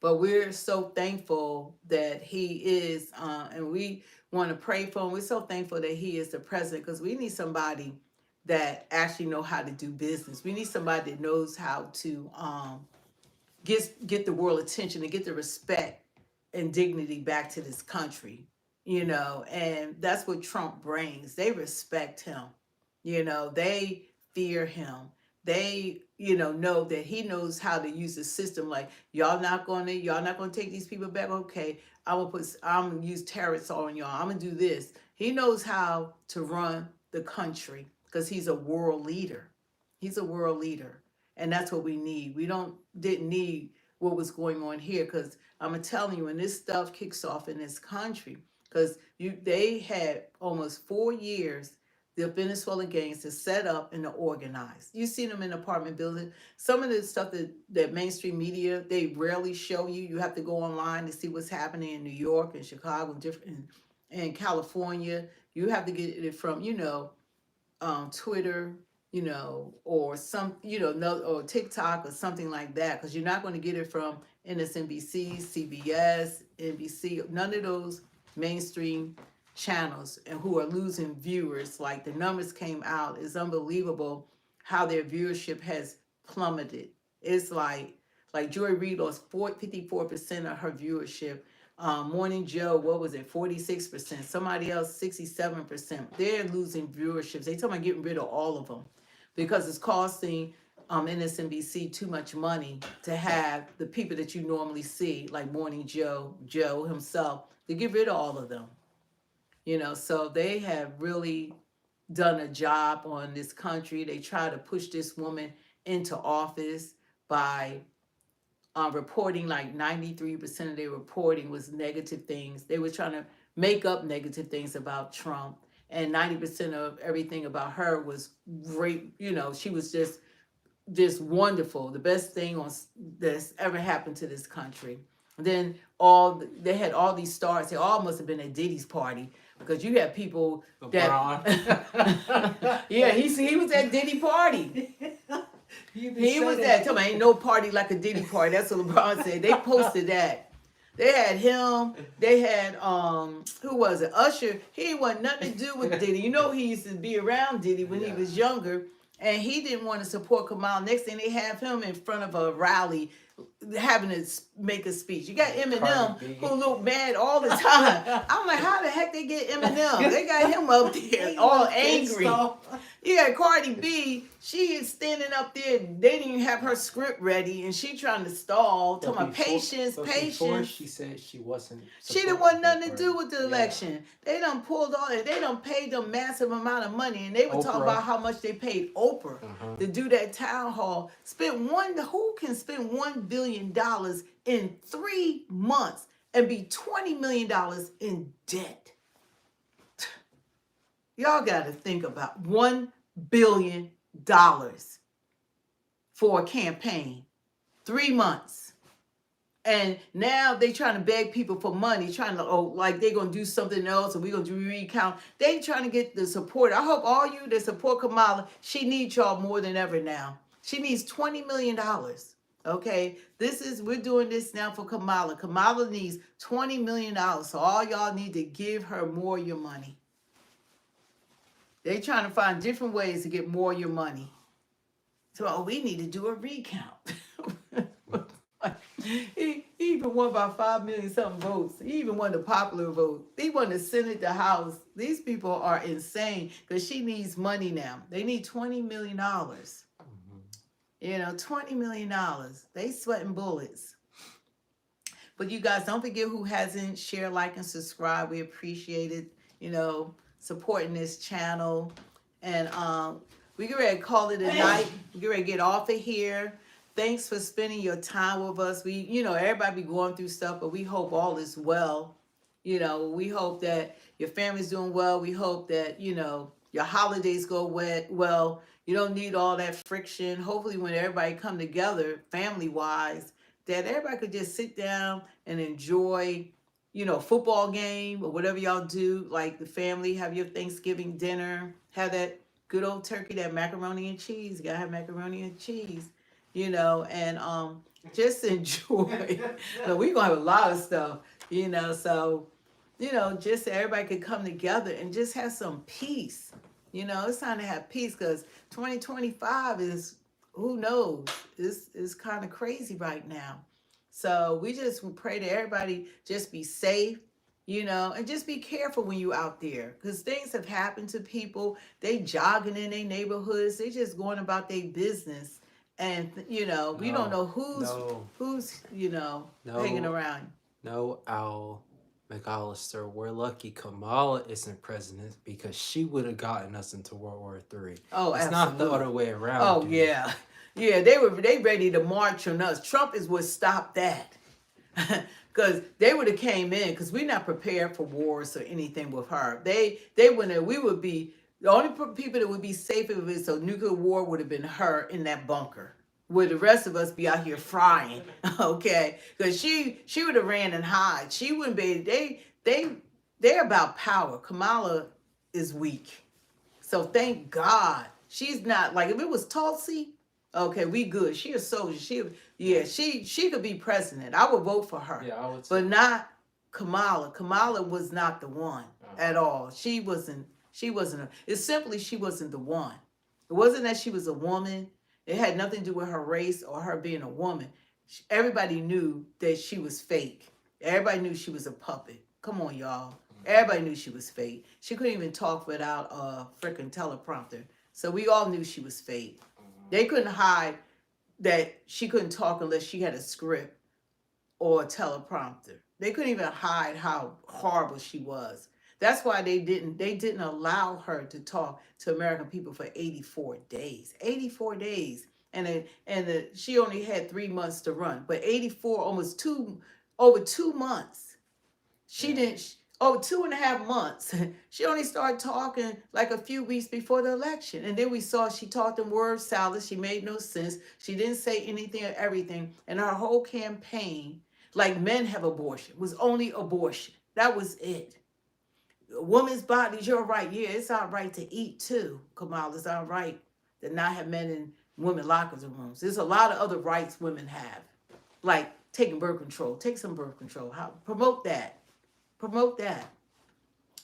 But we're so thankful that he is, and we want to pray for him. We're so thankful that he is the president, because we need somebody that actually know how to do business. We need somebody that knows how to get the world attention and get the respect and dignity back to this country, and that's what Trump brings. They respect him, they fear him. They, know that he knows how to use the system. Like, y'all not gonna take these people back. Okay, I'm gonna use tariffs on y'all. I'm gonna do this. He knows how to run the country because he's a world leader. He's a world leader. And that's what we need. Didn't need what was going on here, because I'm telling you, when this stuff kicks off in this country, because they had almost 4 years, the Venezuelan gangs, to set up and to organize. You see them in apartment buildings. Some of the stuff that mainstream media, they rarely show you. You have to go online to see what's happening in New York and Chicago and California. You have to get it from, Twitter, or or TikTok or something like that, because you're not going to get it from MSNBC, CBS, NBC, none of those mainstream channels, and who are losing viewers. Like, the numbers came out, it's unbelievable how their viewership has plummeted. It's like Joy Reid lost 54% of her viewership. Morning Joe, what was it, 46%? Somebody else, 67%. They're losing viewerships. They talking about getting rid of all of them because it's costing MSNBC too much money to have the people that you normally see, like Morning Joe himself, to get rid of all of them. So they have really done a job on this country. They try to push this woman into office by reporting, like 93% of their reporting was negative things. They were trying to make up negative things about Trump, and 90% of everything about her was great. She was just wonderful, the best thing that's ever happened to this country. And then they had all these stars. They all must have been at Diddy's party, because you had people that yeah, he was at Diddy party. He was that. Tell me, ain't no party like a Diddy party. That's what LeBron said. They posted that. They had him. They had who was it? Usher. He wasn't nothing to do with Diddy. He used to be around Diddy when he was younger, and he didn't want to support Kamala. Next thing, they have him in front of a rally, having to make a speech. You got Eminem, who looked mad all the time. I'm like, how the heck they get Eminem? They got him up there all angry. Yeah, Cardi B, she is standing up there. They didn't even have her script ready, and she trying to stall. Talking about patience. She said she wasn't. She didn't want nothing to do with the election. They done pulled all that. They done paid them massive amount of money, and they were talking about how much they paid Oprah to do that town hall. Who can spend $1 billion in 3 months and be $20 million in debt? Y'all got to think about $1 billion for a campaign, 3 months. And now they trying to beg people for money, trying to, like they're going to do something else, or we're going to do recount. They trying to get the support. I hope all you that support Kamala, she needs y'all more than ever now. She needs $20 million. Okay, we're doing this now for Kamala. Kamala needs $20 million. So all y'all need to give her more of your money. They trying to find different ways to get more of your money. So we need to do a recount. He even won by 5 million something votes. He even won the popular vote. He won the Senate, the House. These people are insane, because she needs money now. They need $20 million. $20 million. They sweating bullets. But you guys, don't forget, who hasn't, share, like, and subscribe. We appreciate it, supporting this channel. And we get ready to call it a night. We get ready to get off of here. Thanks for spending your time with us. We, everybody be going through stuff, but we hope all is well. We hope that your family's doing well. We hope that, your holidays go well. You don't need all that friction. Hopefully when everybody come together, family-wise, that everybody could just sit down and enjoy, football game or whatever y'all do. Like the family, have your Thanksgiving dinner, have that good old turkey, that macaroni and cheese. You gotta have macaroni and cheese, and just enjoy. No, we're gonna have a lot of stuff, so just so everybody could come together and just have some peace. It's time to have peace because 2025 is, who knows, it's kind of crazy right now. So we pray that everybody just be safe, and just be careful when you out there because things have happened to people. They jogging in their neighborhoods, they just going about their business. And we don't know who's hanging No, around. no, Al McAllister. We're lucky Kamala isn't president because she would have gotten us into World War III. Oh, it's not the absolutely. other way around. Oh, dude. yeah. Yeah, they ready to march on us. Trump is what stopped that. Because they would have came in, because we're not prepared for wars or anything with her. They wouldn't. We would be the only people that would be safe if it's a nuclear war would have been her in that bunker, where the rest of us be out here frying. Okay, because she would have ran and hide. She wouldn't be. They're about power. Kamala is weak. So thank God she's not, like, if it was Tulsi, okay, we good. She a soldier. She could be president. I would vote for her. Yeah, I would. But not Kamala. Kamala was not the one at all. She wasn't. It's simply she wasn't the one. It wasn't that she was a woman. It had nothing to do with her race or her being a woman. Everybody knew that she was fake. Everybody knew she was a puppet. Come on, y'all. Everybody knew she was fake. She couldn't even talk without a freaking teleprompter. So we all knew she was fake. They couldn't hide that she couldn't talk unless she had a script or a teleprompter. They couldn't even hide how horrible she was. That's why they didn't allow her to talk to American people for 84 days. 84 days. She only had 3 months to run. But 84, over 2 months. She didn't. Oh, 2.5 months. She only started talking like a few weeks before the election. And then we saw she talked in word salad. She made no sense. She didn't say anything or everything. And her whole campaign, like men have abortion, was only abortion. That was it. A woman's body is your right. Yeah, it's our right to eat too, Kamala. It's our right to not have men in women locker rooms. There's a lot of other rights women have, like taking birth control. Take some birth control. Promote that. Promote that.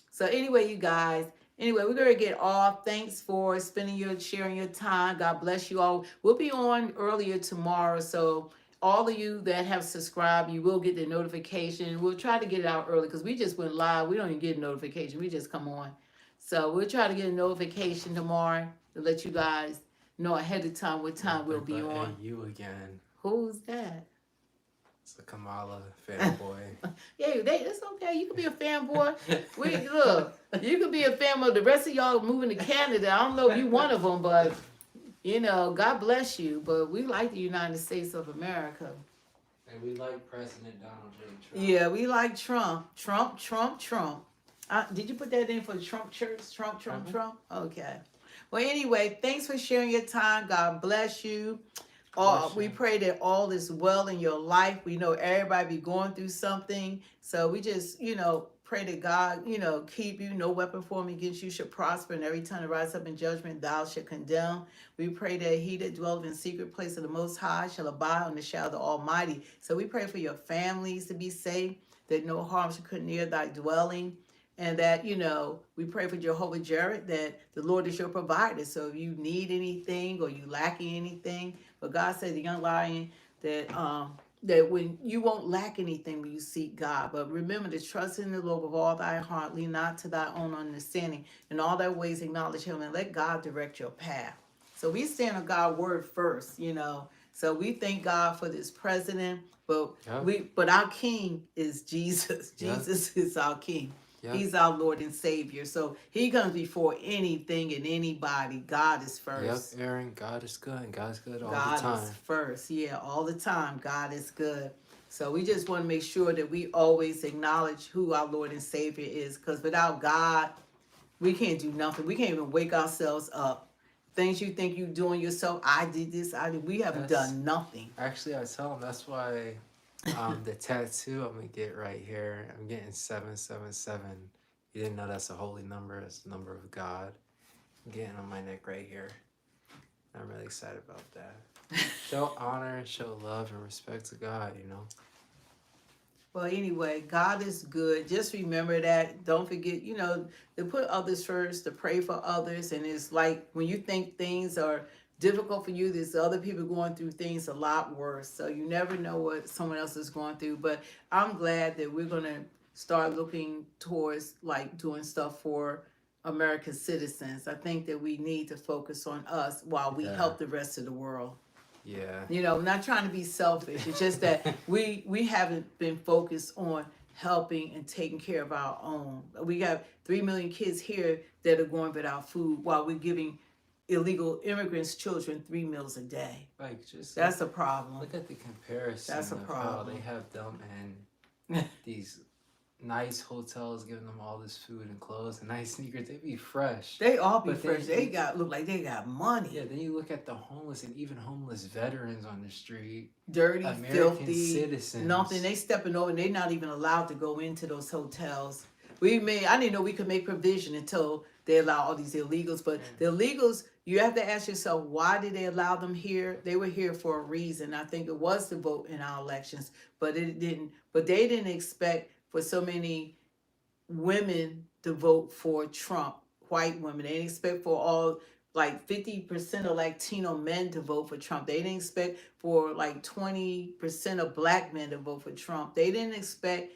So anyway, you guys, we're going to get off. Thanks for sharing your time. God bless you all. We'll be on earlier tomorrow. So all of you that have subscribed, you will get the notification. We'll try to get it out early because we just went live. We don't even get a notification. We just come on. So we'll try to get a notification tomorrow to let you guys know ahead of time what time we'll be on. Hey, you again. Who's that? It's a Kamala fanboy. Yeah, it's okay. You can be a fanboy. Look, you can be a fanboy. The rest of y'all moving to Canada. I don't know if you one of them, but God bless you. But we like the United States of America. And we like President Donald J. Trump. Yeah, we like Trump. Trump. Did you put that in for the Trump church? Trump. Okay. Well, anyway, thanks for sharing your time. God bless you. We pray that all is well in your life. We know everybody be going through something. So we just, pray that God, keep you. No weapon formed against you should prosper. And every time to rise up in judgment, thou shalt condemn. We pray that he that dwelleth in secret place of the Most High shall abide on the shadow of the Almighty. So we pray for your families to be safe, that no harm should come near thy dwelling. And that, we pray for Jehovah Jireh, that the Lord is your provider. So if you need anything or you lacking anything, but God said, the young lion, that when you won't lack anything when you seek God. But remember to trust in the Lord with all thy heart, lean not to thy own understanding. In all thy ways acknowledge him and let God direct your path. So we stand on God's word first, So we thank God for this president, but our king is Jesus. Jesus is our king. Yep. He's our Lord and Savior. So he comes before anything and anybody. God is first. Yep, Aaron, God is good and God's good all the time. God is first. Yeah, all the time. God is good. So we just want to make sure that we always acknowledge who our Lord and Savior is. Because without God, we can't do nothing. We can't even wake ourselves up. Things you think you're doing yourself, I did this, we haven't done nothing. Actually, I tell them that's why the tattoo I'm going to get right here, I'm getting 777. You didn't know that's a holy number. It's the number of God. I'm getting on my neck right here. I'm really excited about that. Show honor, show love, and respect to God, you know? Well, anyway, God is good. Just remember that. Don't forget, to put others first, to pray for others. And it's like when you think things are difficult for you, there's other people going through things a lot worse. So you never know what someone else is going through. But I'm glad that we're going to start looking towards like doing stuff for American citizens. I think that we need to focus on us while we help the rest of the world. Yeah. Not trying to be selfish. It's just that we haven't been focused on helping and taking care of our own. We got 3 million kids here that are going without food while we're giving illegal immigrants' children 3 meals a day. Like, just that's a problem. Look at the comparison That's a of problem. how they have them in these nice hotels, giving them all this food and clothes and nice sneakers. They be fresh. They all be But fresh. then They look like they got money. Yeah, then you look at the homeless and even homeless veterans on the street. Dirty, American filthy, citizens. nothing. They stepping over and they're not even allowed to go into those hotels. I didn't know we could make provision until they allow all these illegals. But the illegals, you have to ask yourself, why did they allow them here? They were here for a reason. I think it was to vote in our elections, but it didn't. But they didn't expect for so many women to vote for Trump, white women. They didn't expect for all like 50% of Latino men to vote for Trump. They didn't expect for like 20% of black men to vote for Trump. They didn't expect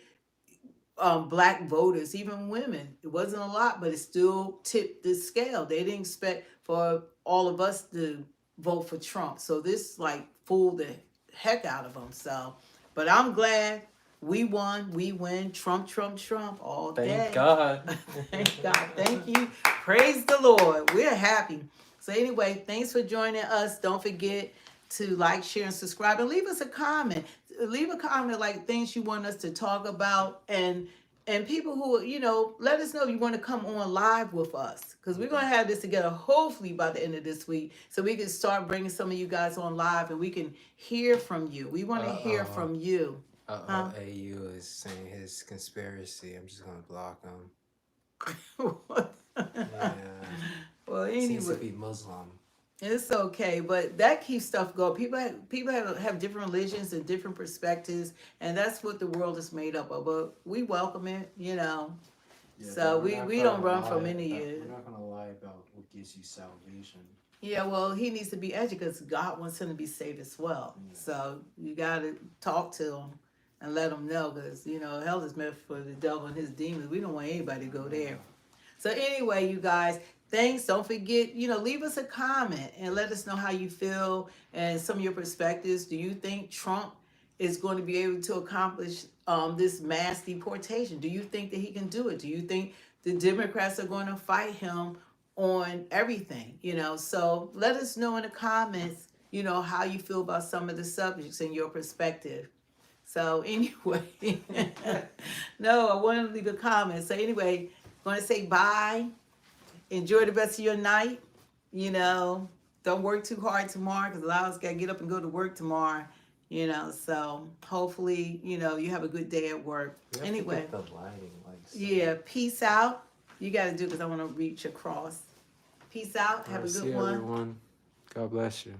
black voters, even women. It wasn't a lot, but it still tipped the scale. They didn't expect for all of us to vote for Trump. So this like fooled the heck out of them. So, but I'm glad we won. We win. Trump, Trump, Trump all day. Thank God. Thank God. Thank you. Praise the Lord. We're happy. So anyway, thanks for joining us. Don't forget to like, share, and subscribe, and leave us a comment. Leave a comment like things you want us to talk about, and people who, let us know if you want to come on live with us, because we're going to have this together hopefully by the end of this week, so we can start bringing some of you guys on live and we can hear from you. We want to hear from you. AU is saying his conspiracy. I'm just going to block him. Yeah. Well, anyway. Seems to be Muslim. It's okay, but that keeps stuff going. People have different religions and different perspectives, and that's what the world is made up of. But we welcome it, Yeah, so we don't run from any of We're it. not going to lie about what gives you salvation. Yeah, well, he needs to be educated because God wants him to be saved as well. So you got to talk to him and let him know, because hell is meant for the devil and his demons. We don't want anybody to go there. So anyway, you guys, thanks. Don't forget, leave us a comment and let us know how you feel and some of your perspectives. Do you think Trump is going to be able to accomplish this mass deportation? Do you think that he can do it? Do you think the Democrats are going to fight him on everything? So let us know in the comments, how you feel about some of the subjects and your perspective. So anyway, no, I want to leave a comment. So anyway, I'm going to say bye. Enjoy the rest of your night. Don't work too hard tomorrow, because a lot of us got to get up and go to work tomorrow. So hopefully, you have a good day at work. Anyway, the lighting, yeah, peace out. You got to do, because I want to reach across. Peace out. Have a good See one. everyone. God bless you.